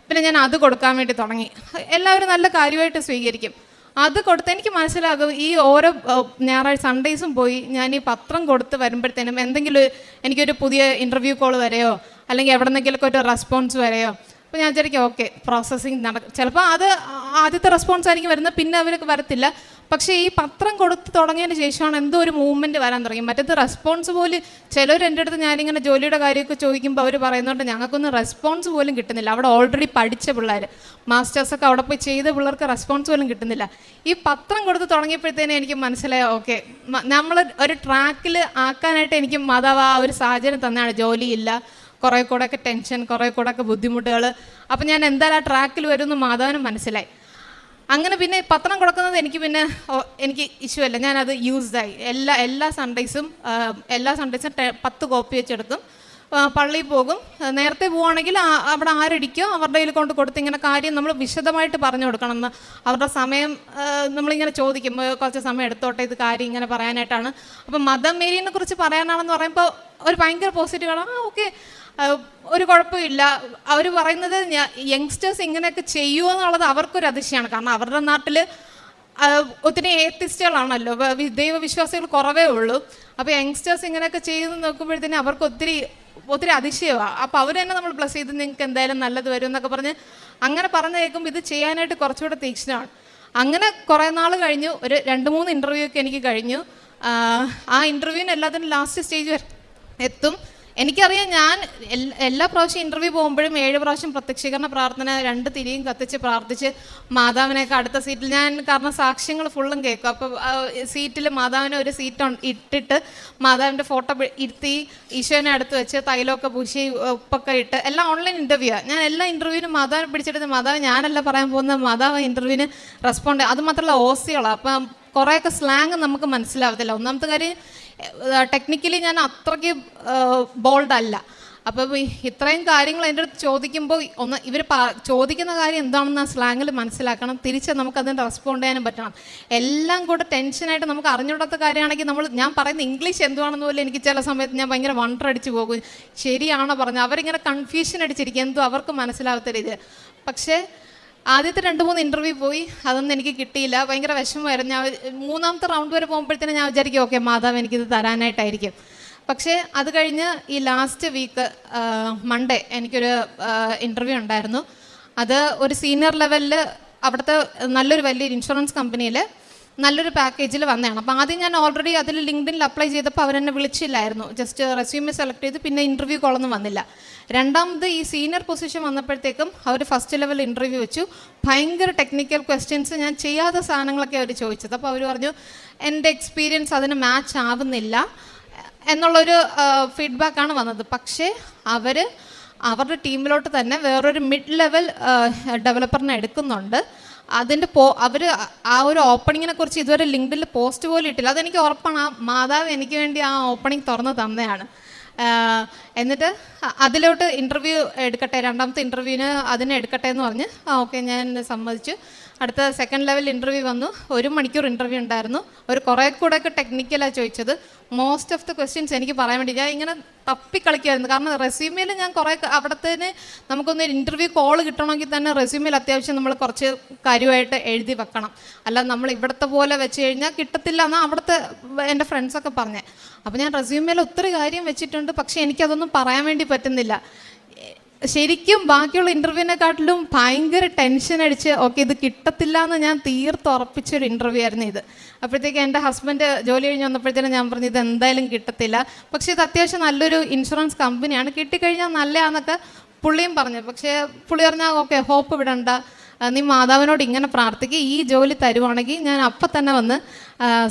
Speaker 4: പിന്നെ ഞാൻ അത് കൊടുക്കാൻ വേണ്ടി തുടങ്ങി. എല്ലാവരും നല്ല കാര്യമായിട്ട് സ്വീകരിക്കും. അത് കൊടുത്ത് എനിക്ക് മനസ്സിലാകും, ഈ ഓരോ ഞായറാഴ്ച സൺഡേയ്സും പോയി ഞാൻ ഈ പത്രം കൊടുത്ത് വരുമ്പോഴത്തേനും എന്തെങ്കിലും എനിക്കൊരു പുതിയ ഇൻ്റർവ്യൂ കോൾ വരെയോ അല്ലെങ്കിൽ എവിടെ നിന്നെങ്കിലുമൊക്കെ ഒരു റെസ്പോൺസ് വരെയോ, അപ്പോൾ ഞാൻ വിചാരിക്കും ഓക്കെ പ്രോസസ്സിങ് ചിലപ്പോൾ അത് ആദ്യത്തെ റെസ്പോൺസ് ആയിരിക്കും വരുന്നത്, പിന്നെ അവർക്ക് വരത്തില്ല. പക്ഷേ ഈ പത്രം കൊടുത്ത് തുടങ്ങിയതിന് ശേഷമാണ് എന്തോ ഒരു മൂവ്മെൻറ്റ് വരാൻ തുടങ്ങി. മറ്റേത് റെസ്പോൺസ് പോലും ചിലർ എൻ്റെ അടുത്ത് ഞാനിങ്ങനെ ജോലിയുടെ കാര്യമൊക്കെ ചോദിക്കുമ്പോൾ അവർ പറയുന്നുണ്ട് ഞങ്ങൾക്കൊന്നും റെസ്പോൺസ് പോലും കിട്ടുന്നില്ല. അവിടെ ഓൾറെഡി പഠിച്ച പിള്ളേർ, മാസ്റ്റേഴ്സൊക്കെ അവിടെ പോയി ചെയ്ത പിള്ളേർക്ക് റെസ്പോൺസ് പോലും കിട്ടുന്നില്ല. ഈ പത്രം കൊടുത്ത് തുടങ്ങിയപ്പോഴത്തേനും എനിക്ക് മനസ്സിലായി ഓക്കെ, നമ്മൾ ഒരു ട്രാക്കിൽ ആക്കാനായിട്ട് എനിക്ക് മാതാവ് ആ ഒരു സാഹചര്യം തന്നെയാണ്. ജോലിയില്ല, കുറേ കൂടെയൊക്കെ ടെൻഷൻ, കുറേ കൂടെയൊക്കെ ബുദ്ധിമുട്ടുകൾ. അപ്പം ഞാൻ എന്തായാലും ആ ട്രാക്കിൽ വരുമെന്ന് മാതാവിന് മനസ്സിലായി. അങ്ങനെ പിന്നെ പത്രം കൊടുക്കുന്നത് എനിക്ക് ഇഷ്യൂ അല്ല, ഞാനത് യൂസ്ഡായി. എല്ലാ സൺഡേയ്സും 10 കോപ്പി വെച്ചെടുക്കും, പള്ളിയിൽ പോകും. നേരത്തെ പോവുകയാണെങ്കിൽ അവിടെ ആരടിക്കോ അവരുടെ കയ്യിൽ കൊണ്ട് കൊടുത്ത് ഇങ്ങനെ കാര്യം നമ്മൾ വിശദമായിട്ട് പറഞ്ഞു കൊടുക്കണം എന്ന്. അവരുടെ സമയം നമ്മളിങ്ങനെ ചോദിക്കും, കുറച്ച് സമയം എടുത്തോട്ടെ ഇത് കാര്യം ഇങ്ങനെ പറയാനായിട്ടാണ്. അപ്പം മദർ മേരിയെ കുറിച്ച് പറയാനാണെന്ന് പറയുമ്പോൾ ഒരു ഭയങ്കര പോസിറ്റീവാണ്. ഓക്കെ, ഒരു കുഴപ്പമില്ല. അവർ പറയുന്നത് യങ്സ്റ്റേഴ്സ് ഇങ്ങനെയൊക്കെ ചെയ്യുമോ എന്നുള്ളത് അവർക്കൊരു അതിശയമാണ്. കാരണം അവരുടെ നാട്ടിൽ ഒത്തിരി ഏത്തിസ്റ്റുകളാണല്ലോ, ദൈവവിശ്വാസികൾ കുറവേ ഉള്ളൂ. അപ്പോൾ യങ്സ്റ്റേഴ്സ് ഇങ്ങനെയൊക്കെ ചെയ്യുന്നത് നോക്കുമ്പോഴത്തേനും അവർക്ക് ഒത്തിരി അതിശയമാണ്. അപ്പോൾ അവർ തന്നെ നമ്മൾ പ്ലസ് ചെയ്ത് നിങ്ങൾക്ക് എന്തായാലും നല്ലത് വരും എന്നൊക്കെ പറഞ്ഞ് അങ്ങനെ പറഞ്ഞു കേൾക്കുമ്പോൾ ഇത് ചെയ്യാനായിട്ട് കുറച്ചുകൂടെ തീക്ഷ്ണമാണ്. അങ്ങനെ കുറേ നാൾ കഴിഞ്ഞു, ഒരു 2-3 ഇൻ്റർവ്യൂ ഒക്കെ എനിക്ക് കഴിഞ്ഞു. ആ ഇൻ്റർവ്യൂവിന് എല്ലാത്തിനും ലാസ്റ്റ് സ്റ്റേജ് എത്തും. എനിക്കറിയാം, ഞാൻ എല്ലാ പ്രാവശ്യം ഇൻ്റർവ്യൂ പോകുമ്പോഴും 7 പ്രാവശ്യം പ്രത്യക്ഷീകരണ പ്രാർത്ഥന 2 തിരിയും കത്തിച്ച് പ്രാർത്ഥിച്ച് മാതാവിനെയൊക്കെ അടുത്ത സീറ്റിൽ കാരണം സാക്ഷ്യങ്ങൾ ഫുള്ളും കേൾക്കും. അപ്പോൾ സീറ്റിൽ മാതാവിനെ ഒരു സീറ്റ് ഇട്ടിട്ട് മാതാവിൻ്റെ ഫോട്ടോ ഇരുത്തി ഈശോനെ അടുത്ത് വെച്ച് തൈലമൊക്കെ പൂശി ഉപ്പൊക്കെ ഇട്ട് എല്ലാം ഓൺലൈൻ ഇൻ്റർവ്യൂയാണ്. ഞാൻ എല്ലാ ഇൻ്റർവ്യൂവിനും മാതാവിനെ പിടിച്ചെടുത്ത് മാതാവ് ഞാനല്ല പറയാൻ പോകുന്നത്, മാതാവ് ഇൻ്റർവ്യൂവിന് റെസ്പോണ്ട്. അത് മാത്രമല്ല ഓസികളാണ്, അപ്പം കുറേയൊക്കെ സ്ലാങ് നമുക്ക് മനസ്സിലാവത്തില്ല. ഒന്നാമത്തെ കാര്യം ടെക്നിക്കലി ഞാൻ അത്രയ്ക്ക് ബോൾഡല്ല. അപ്പോൾ ഇത്രയും കാര്യങ്ങൾ എൻ്റെ അടുത്ത് ചോദിക്കുമ്പോൾ ഇവർ ചോദിക്കുന്ന കാര്യം എന്താണെന്ന് ആ സ്ലാങ്ങിൽ മനസ്സിലാക്കണം, തിരിച്ച് നമുക്കതിന് റെസ്പോണ്ട് ചെയ്യാനും പറ്റണം. എല്ലാം കൂടെ ടെൻഷനായിട്ട് നമുക്ക് അറിഞ്ഞൂടാത്ത കാര്യമാണെങ്കിൽ ഞാൻ പറയുന്ന ഇംഗ്ലീഷ് എന്തുവാണെന്ന് പോലും എനിക്ക് ചില സമയത്ത് ഞാൻ ഭയങ്കര വണ്ടടിച്ച് പോകും. ശരിയാണോ പറഞ്ഞത്, അവരിങ്ങനെ കൺഫ്യൂഷൻ അടിച്ചിരിക്കും, എന്തോ അവർക്ക് മനസ്സിലാവാത്ത രീതി. പക്ഷേ ആദ്യത്തെ 2-3 ഇൻ്റർവ്യൂ പോയി, അതൊന്നും എനിക്ക് കിട്ടിയില്ല. ഭയങ്കര വിഷമമായിരുന്നു. ഞാൻ 3ാമത്തെ റൗണ്ട് വരെ പോകുമ്പോഴത്തേനും ഞാൻ വിചാരിക്കും ഓക്കെ മാതാവ് എനിക്കിത് തരാനായിട്ടായിരിക്കും. പക്ഷേ അത് കഴിഞ്ഞ് ഈ ലാസ്റ്റ് വീക്ക് മൺഡേ എനിക്കൊരു ഇൻ്റർവ്യൂ ഉണ്ടായിരുന്നു. അത് ഒരു സീനിയർ ലെവലിൽ അവിടുത്തെ നല്ലൊരു വലിയൊരു ഇൻഷുറൻസ് കമ്പനിയിൽ നല്ലൊരു പാക്കേജിൽ വന്നതാണ്. അപ്പോൾ ആദ്യം ഞാൻ ഓൾറെഡി അതിൽ ലിങ്ക്ഡിനിൽ അപ്ലൈ ചെയ്തപ്പോൾ അവരെന്നെ വിളിച്ചില്ലായിരുന്നു, ജസ്റ്റ് റെസ്യൂമെ സെലക്ട് ചെയ്ത് പിന്നെ ഇൻ്റർവ്യൂ കോളൊന്നും വന്നില്ല. രണ്ടാമത് ഈ സീനിയർ പൊസിഷൻ വന്നപ്പോഴത്തേക്കും അവർ ഫസ്റ്റ് ലെവൽ ഇൻ്റർവ്യൂ വെച്ചു. ഭയങ്കര ടെക്നിക്കൽ ക്വസ്റ്റ്യൻസ്, ഞാൻ ചെയ്യാത്ത സാധനങ്ങളൊക്കെ അവർ ചോദിച്ചത്. അപ്പോൾ അവർ പറഞ്ഞു എൻ്റെ എക്സ്പീരിയൻസ് അതിന് മാച്ച് ആവുന്നില്ല എന്നുള്ളൊരു ഫീഡ്ബാക്കാണ് വന്നത്. പക്ഷേ അവരുടെ ടീമിലോട്ട് തന്നെ വേറൊരു മിഡ് ലെവൽ ഡെവലപ്പറിനെ എടുക്കുന്നുണ്ട്. അതിൻ്റെ അവർ ആ ഒരു ഓപ്പണിങ്ങിനെ കുറിച്ച് ഇതുവരെ ലിങ്ക്ഡിൽ പോസ്റ്റ് പോലും ഇട്ടില്ല. അതെനിക്ക് ഉറപ്പാണ്, ആ മാതാവ് എനിക്ക് വേണ്ടി ആ ഓപ്പണിങ് തുറന്ന് തന്നെയാണ്. എന്നിട്ട് അതിലോട്ട് ഇൻ്റർവ്യൂ എടുക്കട്ടെ, രണ്ടാമത്തെ ഇൻ്റർവ്യൂവിന് അതിനെ എടുക്കട്ടെ എന്ന് പറഞ്ഞ് ഓക്കെ ഞാൻ സമ്മതിച്ചു. അടുത്ത സെക്കൻഡ് ലെവൽ ഇൻ്റർവ്യൂ വന്നു. 1 മണിക്കൂർ ഇൻ്റർവ്യൂ ഉണ്ടായിരുന്നു. ഒരു കുറേ കൂടെയൊക്കെ ടെക്നിക്കലാണ് ചോദിച്ചത്. മോസ്റ്റ് ഓഫ് ദ ക്വസ്റ്റ്യൻസ് എനിക്ക് പറയാൻ വേണ്ടി ഞാൻ ഇങ്ങനെ തപ്പിക്കളിക്കുമായിരുന്നു. കാരണം റെസ്യൂമിൽ ഞാൻ കുറേ അവിടത്തേന് നമുക്കൊന്ന് ഇൻ്റർവ്യൂ കോൾ കിട്ടണമെങ്കിൽ തന്നെ റെസ്യൂമിൽ അത്യാവശ്യം നമ്മൾ കുറച്ച് കാര്യമായിട്ട് എഴുതി വെക്കണം. അല്ല നമ്മൾ ഇവിടുത്തെ പോലെ വെച്ച് കഴിഞ്ഞാൽ കിട്ടത്തില്ല എന്നാണ് അവിടുത്തെ എൻ്റെ ഫ്രണ്ട്സൊക്കെ പറഞ്ഞത്. അപ്പോൾ ഞാൻ റെസ്യൂമിൽ ഒത്തിരി കാര്യം വെച്ചിട്ടുണ്ട്, പക്ഷേ എനിക്കതൊന്നും പറയാൻ വേണ്ടി പറ്റുന്നില്ല. ശരിക്കും ബാക്കിയുള്ള ഇൻ്റർവ്യൂവിനെക്കാട്ടിലും ഭയങ്കര ടെൻഷൻ അടിച്ച് ഓക്കെ ഇത് കിട്ടത്തില്ല എന്ന് ഞാൻ ഉറപ്പിച്ചൊരു ഇൻ്റർവ്യൂ ആയിരുന്നു ഇത്. അപ്പോഴത്തേക്ക് എൻ്റെ ഹസ്ബൻഡ് ജോലി കഴിഞ്ഞ് വന്നപ്പോഴത്തേനും ഞാൻ പറഞ്ഞു ഇത് എന്തായാലും കിട്ടത്തില്ല, പക്ഷേ ഇത് അത്യാവശ്യം നല്ലൊരു ഇൻഷുറൻസ് കമ്പനിയാണ്, കിട്ടിക്കഴിഞ്ഞാൽ നല്ലതാണെന്നൊക്കെ പുള്ളിയും പറഞ്ഞു. പക്ഷേ പുള്ളി പറഞ്ഞാൽ ഓക്കെ ഹോപ്പ് വിടണ്ട, നീ മാതാവിനോട് ഇങ്ങനെ പ്രാർത്ഥിക്കുക, ഈ ജോലി തരുവാണെങ്കിൽ ഞാൻ അപ്പം തന്നെ വന്ന്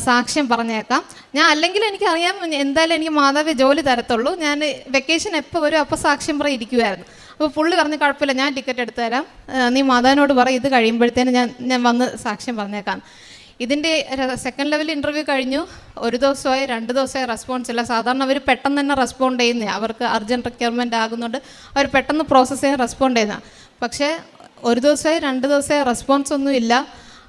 Speaker 4: സാക്ഷ്യം പറഞ്ഞേക്കാം. ഞാൻ അല്ലെങ്കിൽ എനിക്കറിയാം എന്തായാലും എനിക്ക് മാതാവ് ജോലി തരത്തുള്ളൂ, ഞാൻ വെക്കേഷൻ എപ്പോൾ വരും അപ്പോൾ സാക്ഷ്യം പറ ഇരിക്കുമായിരുന്നു. അപ്പോൾ പുള്ളി പറഞ്ഞ് കുഴപ്പമില്ല, ഞാൻ ടിക്കറ്റ് എടുത്തു തരാം, നീ മാതാവിനോട് പറ ഇത് കഴിയുമ്പോഴത്തേനും ഞാൻ വന്ന് സാക്ഷ്യം പറഞ്ഞേക്കാം. ഇതിൻ്റെ സെക്കൻഡ് ലെവൽ ഇൻ്റർവ്യൂ കഴിഞ്ഞു. 1 ദിവസമായി 2 ദിവസമായി റെസ്പോൺസ് ഇല്ല. സാധാരണ അവർ പെട്ടെന്ന് തന്നെ റെസ്പോണ്ട് ചെയ്യുന്നതാണ്, അവർക്ക് അർജൻറ്റ് റിക്വയർമെൻറ്റ് ആകുന്നുണ്ട്, അവർ പെട്ടെന്ന് പ്രോസസ്സ് ചെയ്യാൻ റെസ്പോണ്ട് ചെയ്യുന്നതാണ്. പക്ഷേ 1 ദിവസമായി 2 ദിവസമായി റെസ്പോൺസ് ഒന്നും ഇല്ല.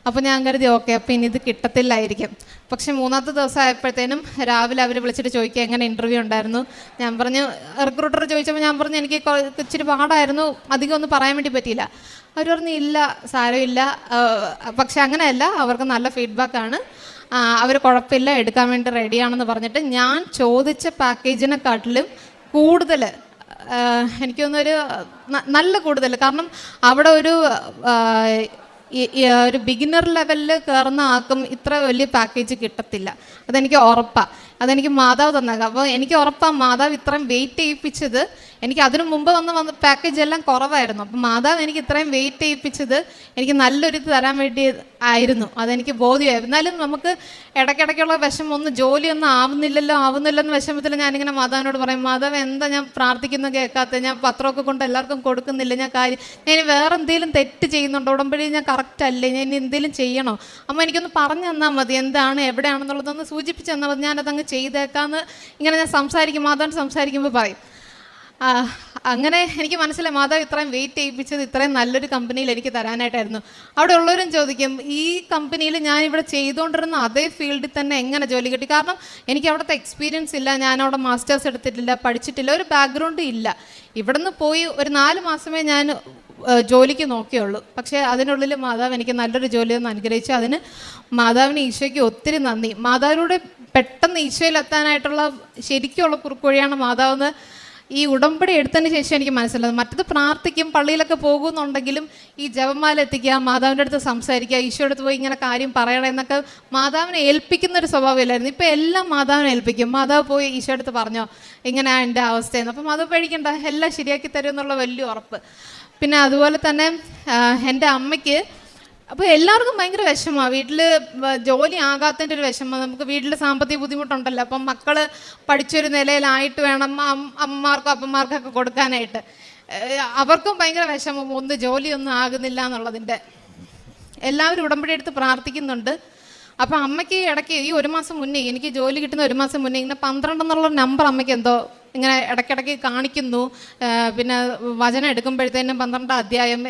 Speaker 4: അപ്പോൾ ഞാൻ കരുതി ഓക്കെ അപ്പോൾ ഇനി ഇത് കിട്ടത്തില്ലായിരിക്കും. പക്ഷേ 3-ാമത്തെ ദിവസം ആയപ്പോഴത്തേനും രാവിലെ അവർ വിളിച്ചിട്ട് ചോദിക്കുക എങ്ങനെ ഇൻ്റർവ്യൂ ഉണ്ടായിരുന്നു. ഞാൻ പറഞ്ഞു, റിക്രൂട്ടർ ചോദിച്ചപ്പോൾ ഞാൻ പറഞ്ഞു എനിക്ക് ഇച്ചിരി പാടായിരുന്നു, അധികം ഒന്നും പറയാൻ വേണ്ടി പറ്റിയില്ല. അവർ പറഞ്ഞു ഇല്ല സാരമില്ല, പക്ഷെ അങ്ങനെയല്ല, അവർക്ക് നല്ല ഫീഡ്ബാക്കാണ്, അവർ കുഴപ്പമില്ല എടുക്കാൻ വേണ്ടി റെഡിയാണെന്ന് പറഞ്ഞിട്ട് ഞാൻ ചോദിച്ച പാക്കേജിനെക്കാട്ടിലും കൂടുതൽ എനിക്ക് തോന്നുന്നൊരു നല്ല കൂടുതൽ. കാരണം അവിടെ ഒരു ബിഗിനർ ലെവലിൽ കയറുന്ന ആർക്കും ഇത്ര വലിയ പാക്കേജ് കിട്ടത്തില്ല, അതെനിക്ക് ഉറപ്പാണ്. അതെനിക്ക് മാതാവ് തന്നേക്കാം. അപ്പോൾ എനിക്ക് ഉറപ്പാണ് മാതാവ് ഇത്രയും വെയിറ്റ് ചെയ്യിപ്പിച്ചത്, എനിക്ക് അതിനു മുമ്പ് വന്ന പാക്കേജ് എല്ലാം കുറവായിരുന്നു. അപ്പം മാതാവ് എനിക്ക് ഇത്രയും വെയിറ്റ് ചെയ്യിപ്പിച്ചത് എനിക്ക് നല്ലൊരു തരാൻ വേണ്ടി ആയിരുന്നു, അതെനിക്ക് ബോധ്യമായി. എന്നാലും നമുക്ക് ഇടയ്ക്കിടയ്ക്കുള്ള വിഷമം, ഒന്ന് ജോലിയൊന്നും ആവുന്നില്ലല്ലോ എന്ന് വിഷമത്തിൽ ഞാനിങ്ങനെ മാതാവിനോട് പറയും, മാതാവ് എന്താ ഞാൻ പ്രാർത്ഥിക്കുന്ന കേൾക്കാത്ത, ഞാൻ പത്രമൊക്കെ കൊണ്ട് എല്ലാവർക്കും കൊടുക്കുന്നില്ല, ഞാൻ വേറെ എന്തെങ്കിലും തെറ്റ് ചെയ്യുന്നുണ്ടോ, ഉടമ്പടി ഞാൻ കറക്റ്റ് അല്ലേ, ഞാൻ എന്തെങ്കിലും ചെയ്യണോ, അമ്മ എനിക്കൊന്ന് പറഞ്ഞു തന്നാൽ മതി, എന്താണ് എവിടെയാണെന്നുള്ളതൊന്ന് സൂചിപ്പിച്ച് തന്നാൽ മതി, ഞാനതങ്ങ് ചെയ്തേക്കാന്ന് ഇങ്ങനെ ഞാൻ സംസാരിക്കും, മാതാവിന് സംസാരിക്കുമ്പോൾ പറയും. അങ്ങനെ എനിക്ക് മനസ്സിലായി മാതാവ് ഇത്രയും വെയിറ്റ് ചെയ്യിപ്പിച്ചത് ഇത്രയും നല്ലൊരു കമ്പനിയിൽ എനിക്ക് തരാനായിട്ടായിരുന്നു. അവിടെ ഉള്ളവരും ചോദിക്കും ഈ കമ്പനിയിൽ ഞാനിവിടെ ചെയ്തുകൊണ്ടിരുന്ന അതേ ഫീൽഡിൽ തന്നെ എങ്ങനെ ജോലി കിട്ടി? കാരണം എനിക്ക് അവിടുത്തെ എക്സ്പീരിയൻസ് ഇല്ല, ഞാനവിടെ മാസ്റ്റേഴ്സ് എടുത്തിട്ടില്ല, പഠിച്ചിട്ടില്ല, ഒരു ബാക്ക്ഗ്രൗണ്ട് ഇല്ല. ഇവിടുന്ന് പോയി ഒരു 4 മാസമേ ഞാൻ ജോലിക്ക് നോക്കിയുള്ളൂ. പക്ഷേ അതിനുള്ളിൽ മാതാവ് എനിക്ക് നല്ലൊരു ജോലി ഒന്ന് അനുഗ്രഹിച്ചു. അതിന് മാതാവിന് ഈശോയ്ക്ക് ഒത്തിരി നന്ദി. മാതാവിലൂടെ പെട്ടെന്ന് ഈശോയിലെത്താനായിട്ടുള്ള ശരിക്കുള്ള കുറുക്കുവഴിയാണ് മാതാവെന്ന് ഈ ഉടമ്പടി എടുത്തതിന് ശേഷം എനിക്ക് മനസ്സിലായത്. മറ്റത് പ്രാർത്ഥിക്കും, പള്ളിയിലൊക്കെ പോകുന്നുണ്ടെങ്കിലും ഈ ജപമാല എത്തിക്കുക, മാതാവിൻ്റെ അടുത്ത് സംസാരിക്കുക, ഈശോയുടെ അടുത്ത് പോയി ഇങ്ങനെ കാര്യം പറയണം എന്നൊക്കെ മാതാവിനെ ഏൽപ്പിക്കുന്നൊരു സ്വഭാവമില്ലായിരുന്നു. ഇപ്പോൾ എല്ലാം മാതാവിനെ ഏൽപ്പിക്കും. മാതാവ് പോയി ഈശോയുടെ അടുത്ത് പറഞ്ഞോ ഇങ്ങനെയാണ് എൻ്റെ അവസ്ഥയെന്ന്, അപ്പം മാതാവ് പേടിക്കണ്ട, എല്ലാം ശരിയാക്കി തരും എന്നുള്ള വലിയ ഉറപ്പ്. പിന്നെ അതുപോലെ തന്നെ എൻ്റെ അമ്മയ്ക്ക് അപ്പോൾ എല്ലാവർക്കും ഭയങ്കര വിഷമമാണ്, വീട്ടിൽ ജോലി ആകാത്തതിൻ്റെ ഒരു വിഷമം, നമുക്ക് വീട്ടിൽ സാമ്പത്തിക ബുദ്ധിമുട്ടുണ്ടല്ലോ, അപ്പം മക്കൾ പഠിച്ചൊരു നിലയിലായിട്ട് വേണം അമ്മമാർക്കും അപ്പന്മാർക്കൊക്കെ കൊടുക്കാനായിട്ട്. അവർക്കും ഭയങ്കര വിഷമം, ഒന്ന് ജോലിയൊന്നും ആകുന്നില്ല എന്നുള്ളതിൻ്റെ. എല്ലാവരും ഉടമ്പടി എടുത്ത് പ്രാർത്ഥിക്കുന്നുണ്ട്. അപ്പോൾ അമ്മയ്ക്ക് ഇടയ്ക്ക് ഈ 1 മാസം മുന്നേ, എനിക്ക് ജോലി കിട്ടുന്ന 1 മാസം മുന്നേ ഇങ്ങനെ 12 എന്നുള്ള നമ്പർ അമ്മയ്ക്ക് എന്തോ ഇങ്ങനെ ഇടയ്ക്കിടയ്ക്ക് കാണിക്കുന്നു. പിന്നെ വചനം എടുക്കുമ്പോഴത്തേനും 12 അധ്യായം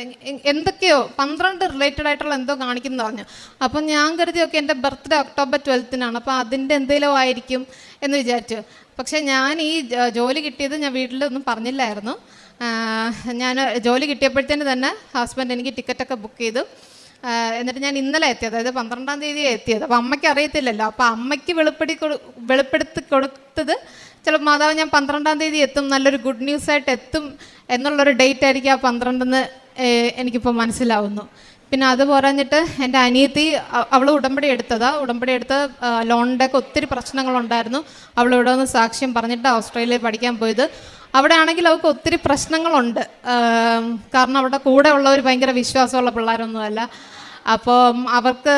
Speaker 4: എന്തൊക്കെയോ 12 റിലേറ്റഡ് ആയിട്ടുള്ള എന്തോ കാണിക്കുന്നു പറഞ്ഞു. അപ്പം ഞാൻ കരുതിയൊക്കെ എൻ്റെ ബർത്ത്ഡേ ഒക്ടോബർ 12-നാണ്, അപ്പോൾ അതിൻ്റെ എന്തെങ്കിലും ആയിരിക്കും എന്ന് വിചാരിച്ചു. പക്ഷേ ഞാൻ ഈ ജോലി കിട്ടിയത് ഞാൻ വീട്ടിലൊന്നും പറഞ്ഞില്ലായിരുന്നു. ഞാൻ ജോലി കിട്ടിയപ്പോഴത്തേന് തന്നെ ഹസ്ബൻഡ് എനിക്ക് ടിക്കറ്റൊക്കെ ബുക്ക് ചെയ്തു. എന്നിട്ട് ഞാൻ ഇന്നലെ എത്തിയത്, അതായത് 12-ാം തീയതിയാണ് എത്തിയത്. അപ്പോൾ അമ്മയ്ക്ക് അറിയത്തില്ലല്ലോ. അപ്പോൾ അമ്മയ്ക്ക് വെളിപ്പെടുത്തി കൊടുത്തത് ചിലപ്പോൾ മാതാവ് ഞാൻ 12-ാം തീയതി എത്തും, നല്ലൊരു ഗുഡ് ന്യൂസായിട്ട് എത്തും എന്നുള്ളൊരു ഡേറ്റ് ആയിരിക്കും ആ 12-ന്ന് എനിക്കിപ്പോൾ മനസ്സിലാവുന്നു. പിന്നെ അത് പറഞ്ഞിട്ട് എൻ്റെ അനിയത്തി, അവൾ ഉടമ്പടി എടുത്ത ലോണിൻ്റെ ഒക്കെ ഒത്തിരി പ്രശ്നങ്ങളുണ്ടായിരുന്നു. അവൾ ഇവിടെ നിന്ന് സാക്ഷ്യം പറഞ്ഞിട്ട് ഓസ്ട്രേലിയയിൽ പഠിക്കാൻ പോയത്. അവിടെ ആണെങ്കിൽ അവൾക്ക് ഒത്തിരി പ്രശ്നങ്ങളുണ്ട്, കാരണം അവിടെ കൂടെ ഉള്ളവർ ഭയങ്കര വിശ്വാസമുള്ള പിള്ളേരൊന്നുമല്ല. അപ്പം അവർക്ക്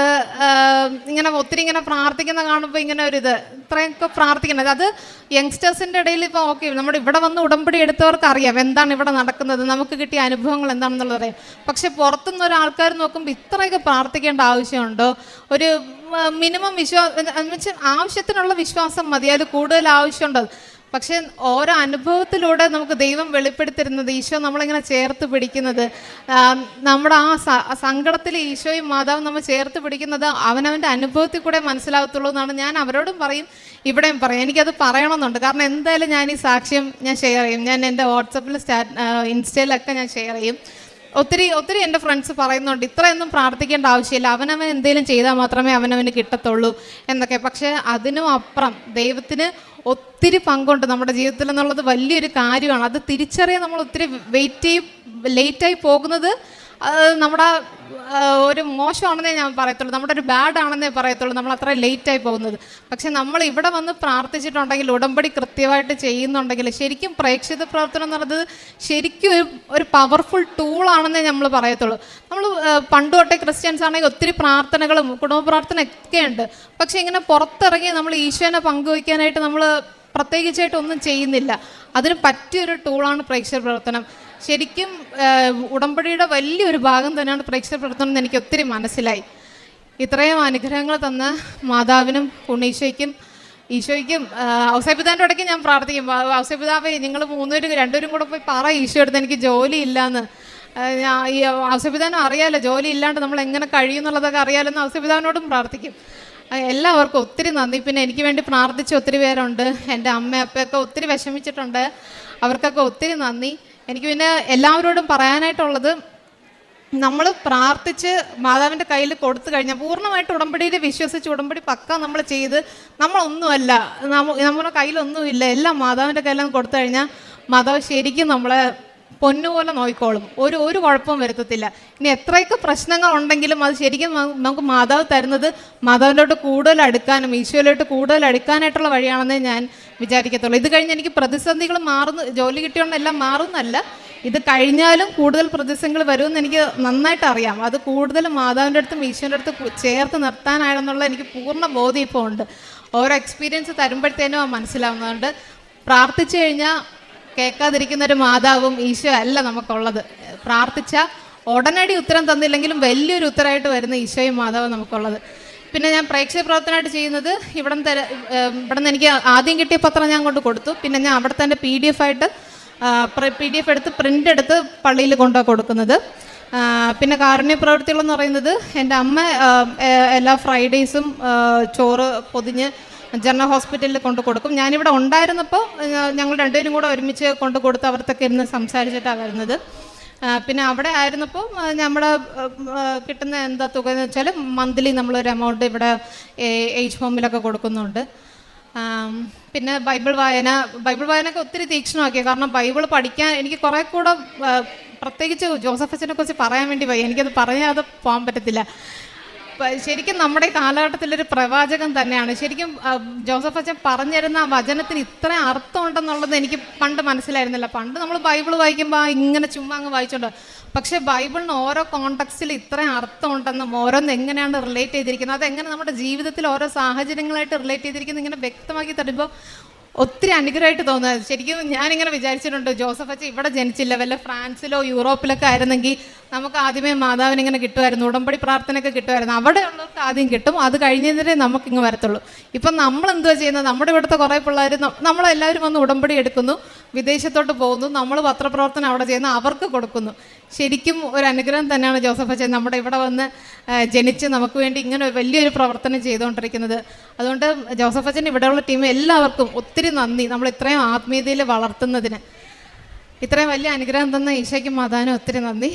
Speaker 4: ഇങ്ങനെ ഒത്തിരി ഇങ്ങനെ പ്രാർത്ഥിക്കുന്ന കാണുമ്പോൾ ഇങ്ങനെ ഒരിത് ഇത്രയൊക്കെ പ്രാർത്ഥിക്കുന്നത്, അത് യങ്സ്റ്റേഴ്സിൻ്റെ ഇടയിൽ ഇപ്പോൾ ഓക്കെ, നമ്മുടെ ഇവിടെ വന്ന് ഉടമ്പടി എടുത്തവർക്ക് അറിയാം എന്താണ് ഇവിടെ നടക്കുന്നത്, നമുക്ക് കിട്ടിയ അനുഭവങ്ങൾ എന്താണെന്നുള്ളത് അറിയാം. പക്ഷെ പുറത്തുനിന്ന് ഒരാൾക്കാർ നോക്കുമ്പോൾ ഇത്രയൊക്കെ പ്രാർത്ഥിക്കേണ്ട ആവശ്യമുണ്ടോ? ഒരു മിനിമം ആവശ്യത്തിനുള്ള വിശ്വാസം മതി, അതിൽ കൂടുതൽ ആവശ്യമുണ്ടോ? പക്ഷെ ഓരോ അനുഭവത്തിലൂടെ നമുക്ക് ദൈവം വെളിപ്പെടുത്തിരുന്നത്, ഈശോ നമ്മളിങ്ങനെ ചേർത്ത് പിടിക്കുന്നത്, നമ്മുടെ ആ സങ്കടത്തിൽ ഈശോയും മാതാവും നമ്മൾ ചേർത്ത് പിടിക്കുന്നത് അവനവൻ്റെ അനുഭവത്തിൽ കൂടെ മനസ്സിലാകത്തുള്ളൂ എന്നാണ് ഞാൻ അവരോടും പറയും, ഇവിടെയും പറയും. എനിക്കത് പറയണമെന്നുണ്ട്. കാരണം എന്തായാലും ഞാൻ ഈ സാക്ഷ്യം ഞാൻ ഷെയർ ചെയ്യും. ഞാൻ എൻ്റെ വാട്സപ്പിൽ ഇൻസ്റ്റയിലൊക്കെ ഞാൻ ഷെയർ ചെയ്യും. ഒത്തിരി ഒത്തിരി എൻ്റെ ഫ്രണ്ട്സ് പറയുന്നുണ്ട് ഇത്രയൊന്നും പ്രാർത്ഥിക്കേണ്ട ആവശ്യമില്ല, അവനവൻ എന്തെങ്കിലും ചെയ്താൽ മാത്രമേ അവനവന് കിട്ടത്തുള്ളൂ എന്നൊക്കെ. പക്ഷേ അതിനും അപ്പുറം ദൈവത്തിന് ഒത്തിരി പങ്കുണ്ട് നമ്മുടെ ജീവിതത്തിൽ എന്നുള്ളത് വലിയൊരു കാര്യമാണ്. അത് തിരിച്ചറിയാൻ നമ്മൾ ഒത്തിരി ലേറ്റായി പോകുന്നത് നമ്മുടെ ഒരു മോശമാണെന്നേ ഞാൻ പറയത്തുള്ളൂ, നമ്മുടെ ഒരു ബാഡ് ആണെന്നേ പറയത്തുള്ളൂ, നമ്മൾ അത്ര ലേറ്റായി പോകുന്നത്. പക്ഷെ നമ്മൾ ഇവിടെ വന്ന് പ്രാർത്ഥിച്ചിട്ടുണ്ടെങ്കിൽ, ഉടമ്പടി കൃത്യമായിട്ട് ചെയ്യുന്നുണ്ടെങ്കിൽ, ശരിക്കും പ്രേക്ഷിത പ്രവർത്തനം എന്ന് പറയുന്നത് ശരിക്കും ഒരു പവർഫുൾ ടൂളാണെന്നേ നമ്മൾ പറയത്തുള്ളൂ. നമ്മൾ പണ്ട് തൊട്ടേ ക്രിസ്ത്യൻസ് ആണെങ്കിൽ ഒത്തിരി പ്രാർത്ഥനകളും കുടുംബ പ്രാർത്ഥനയൊക്കെ ഉണ്ട്. പക്ഷെ ഇങ്ങനെ പുറത്തിറങ്ങി നമ്മൾ ഈശോനെ പങ്കുവയ്ക്കാനായിട്ട് നമ്മൾ പ്രത്യേകിച്ചായിട്ട് ഒന്നും ചെയ്യുന്നില്ല. അതിന് പറ്റിയൊരു ടൂളാണ് പ്രേക്ഷിത പ്രവർത്തനം. ശരിക്കും ഉടമ്പടിയുടെ വലിയൊരു ഭാഗം തന്നെയാണ് പ്രേക്ഷിത പ്രവർത്തനം എന്ന് എനിക്ക് ഒത്തിരി മനസ്സിലായി. ഇത്രയും അനുഗ്രഹങ്ങൾ തന്ന മാതാവിനും ഈശോയ്ക്കും ഔസേപ്പിതാൻ്റെ ഇടയ്ക്ക് ഞാൻ പ്രാർത്ഥിക്കും, ഔസേപ്പിതാവേ നിങ്ങൾ രണ്ടുപേരും കൂടെ പോയി പറ ഈശോ എടുത്ത് എനിക്ക് ജോലി ഇല്ലയെന്ന്. ഈ ഔസേപ്പിതാനും അറിയാമല്ലോ ജോലി ഇല്ലാണ്ട് നമ്മൾ എങ്ങനെ കഴിയും എന്നുള്ളതൊക്കെ അറിയാമല്ലോ, ഔസേപ്പിതാവിനോടും പ്രാർത്ഥിക്കും. എല്ലാവർക്കും ഒത്തിരി നന്ദി. പിന്നെ എനിക്ക് വേണ്ടി പ്രാർത്ഥിച്ച ഒത്തിരി പേരുണ്ട്, എൻ്റെ അമ്മയപ്പൊക്കെ ഒത്തിരി വിഷമിച്ചിട്ടുണ്ട്, അവർക്കൊക്കെ ഒത്തിരി നന്ദി. എനിക്ക് പിന്നെ എല്ലാവരോടും പറയാനായിട്ടുള്ളത്, നമ്മൾ പ്രാർത്ഥിച്ച് മാതാവിൻ്റെ കയ്യിൽ കൊടുത്തു കഴിഞ്ഞാൽ പൂർണ്ണമായിട്ട് ഉടമ്പടിയിൽ വിശ്വസിച്ച് ഉടമ്പടി പക്ക നമ്മൾ ചെയ്ത് നമ്മളൊന്നുമല്ല, നമ്മുടെ കയ്യിലൊന്നുമില്ല, എല്ലാം മാതാവിൻ്റെ കയ്യിലൊന്നും കൊടുത്തു കഴിഞ്ഞാൽ മാതാവ് ശരിക്കും നമ്മളെ പൊന്നുപോലെ നോക്കിക്കോളും, ഒരു കുഴപ്പവും വരുത്തത്തില്ല. ഇനി എത്രയൊക്കെ പ്രശ്നങ്ങൾ ഉണ്ടെങ്കിലും അത് ശരിക്കും നമുക്ക് മാതാവ് തരുന്നത് മാതാവിലോട്ട് കൂടുതൽ അടുക്കാനും ഈശോയിലോട്ട് കൂടുതൽ അടുക്കാനായിട്ടുള്ള വഴിയാണെന്നേ ഞാൻ വിചാരിക്കത്തുള്ളൂ. ഇത് കഴിഞ്ഞ് എനിക്ക് പ്രതിസന്ധികൾ ജോലി കിട്ടിയോണ്ടെല്ലാം മാറുന്നല്ല, ഇത് കഴിഞ്ഞാലും കൂടുതൽ പ്രതിസന്ധികൾ വരുമെന്ന് എനിക്ക് നന്നായിട്ട് അറിയാം. അത് കൂടുതൽ മാതാവിൻ്റെ അടുത്തും ഈശോൻ്റെ അടുത്ത് ചേർത്ത് നിർത്താനാണെന്നുള്ള എനിക്ക് പൂർണ്ണ ബോധ്യം ഇപ്പോൾ ഉണ്ട്. ഓരോ എക്സ്പീരിയൻസ് തരുമ്പോഴത്തേനും മനസ്സിലാവുന്നതുകൊണ്ട് പ്രാർത്ഥിച്ചു കഴിഞ്ഞാൽ കേൾക്കാതിരിക്കുന്നൊരു മാതാവും ഈശോ അല്ല നമുക്കുള്ളത്. പ്രാർത്ഥിച്ച ഉടനടി ഉത്തരം തന്നില്ലെങ്കിലും വലിയൊരു ഉത്തരമായിട്ട് വരുന്ന ഈശോയും മാതാവും നമുക്കുള്ളത്. പിന്നെ ഞാൻ പ്രേക്ഷക പ്രവർത്തനമായിട്ട് ചെയ്യുന്നത് ഇവിടെ നിന്ന് എനിക്ക് ആദ്യം കിട്ടിയ പത്രം ഞാൻ കൊണ്ട് കൊടുത്തു. പിന്നെ ഞാൻ അവിടെ തന്നെ PDF എടുത്ത് പ്രിൻ്റ് എടുത്ത് പള്ളിയിൽ കൊണ്ടുപോയി കൊടുക്കുന്നത്. പിന്നെ കാരുണ്യ പ്രവൃത്തികളെന്ന് പറയുന്നത് എൻ്റെ അമ്മ എല്ലാ ഫ്രൈഡേയ്സും ചോറ് പൊതിഞ്ഞ് ജനറൽ ഹോസ്പിറ്റലിൽ കൊണ്ട് കൊടുക്കും. ഞാനിവിടെ ഉണ്ടായിരുന്നപ്പോൾ ഞങ്ങൾ രണ്ടുപേരും കൂടെ ഒരുമിച്ച് കൊണ്ട് കൊടുത്ത് അവർക്കൊക്കെ ഇരുന്ന് സംസാരിച്ചിട്ടാണ് വരുന്നത്. പിന്നെ അവിടെ ആയിരുന്നപ്പോൾ നമ്മുടെ കിട്ടുന്ന എന്താ തുക എന്ന് വെച്ചാൽ മന്ത്ലി നമ്മളൊരു എമൗണ്ട് ഇവിടെ ഏജ് ഹോമിലൊക്കെ കൊടുക്കുന്നുണ്ട്. പിന്നെ ബൈബിൾ വായനയൊക്കെ ഒത്തിരി തീക്ഷ്ണമാക്കി. കാരണം ബൈബിൾ പഠിക്കാൻ എനിക്ക് കുറേ കൂടെ, പ്രത്യേകിച്ച് ജോസഫ് അച്ഛനെ കുറിച്ച് പറയാൻ വേണ്ടി പോയി, എനിക്കത് പറയാതെ പോകാൻ പറ്റത്തില്ല. ശരിക്കും നമ്മുടെ കാലഘട്ടത്തിലൊരു പ്രവാചകൻ തന്നെയാണ്. ശരിക്കും ജോസഫ് അച്ഛൻ പറഞ്ഞു തരുന്ന ആ വചനത്തിന് ഇത്ര അർത്ഥം ഉണ്ടെന്നുള്ളത് എനിക്ക് പണ്ട് മനസ്സിലായിരുന്നില്ല. പണ്ട് നമ്മൾ ബൈബിൾ വായിക്കുമ്പോൾ ഇങ്ങനെ ചുമ്മാ അങ്ങ് വായിച്ചോണ്ട്, പക്ഷേ ബൈബിളിന് ഓരോ കോണ്ടക്സ്റ്റിൽ ഇത്രയും അർത്ഥം ഉണ്ടെന്നും ഓരോന്ന് എങ്ങനെയാണ് റിലേറ്റ് ചെയ്തിരിക്കുന്നത്, അതെങ്ങനെ നമ്മുടെ ജീവിതത്തിൽ ഓരോ സാഹചര്യങ്ങളായിട്ട് റിലേറ്റ് ചെയ്തിരിക്കുന്നത് ഇങ്ങനെ വ്യക്തമാക്കി തരുമ്പോൾ ഒത്തിരി അനുഗ്രഹമായിട്ട് തോന്നുന്നത്. ശരിക്കും ഞാനിങ്ങനെ വിചാരിച്ചിട്ടുണ്ട്, ജോസഫ് അച്ഛൻ ഇവിടെ ജനിച്ചില്ല, വല്ല ഫ്രാൻസിലോ യൂറോപ്പിലൊക്കെ ആയിരുന്നെങ്കിൽ നമുക്ക് ആദ്യമേ മാതാവിനിങ്ങനെ കിട്ടുമായിരുന്നു, ഉടമ്പടി പ്രാർത്ഥനയൊക്കെ കിട്ടുമായിരുന്നു. അവിടെയുള്ളവർക്ക് ആദ്യം കിട്ടും, അത് കഴിഞ്ഞതിനെ നമുക്കിങ്ങ് വരത്തുള്ളൂ. ഇപ്പം നമ്മളെന്തുവാ ചെയ്യുന്നത്, നമ്മുടെ ഇവിടുത്തെ കുറേ പിള്ളേർ നമ്മളെല്ലാവരും വന്ന് ഉടമ്പടി എടുക്കുന്നു, വിദേശത്തോട്ട് പോകുന്നു, നമ്മൾ പത്രപ്രവർത്തനം അവിടെ ചെയ്യുന്നു, അവർക്ക് കൊടുക്കുന്നു. ശരിക്കും ഒരു അനുഗ്രഹം തന്നെയാണ് ജോസഫ് അച്ഛൻ നമ്മുടെ ഇവിടെ വന്ന് ജനിച്ച് നമുക്ക് വേണ്ടി ഇങ്ങനെ വലിയൊരു പ്രവർത്തനം ചെയ്തുകൊണ്ടിരിക്കുന്നത്. അതുകൊണ്ട് ജോസഫ് അച്ഛൻ ഇവിടെയുള്ള ടീം എല്ലാവർക്കും ഒത്തിരി നന്ദി. നമ്മൾ ഇത്രയും ആത്മീയതയിൽ വളർത്തുന്നതിന്, ഇത്രയും വലിയ അനുഗ്രഹം തന്ന ഈശോയ്ക്കും മാതാവിനും ഒത്തിരി നന്ദി.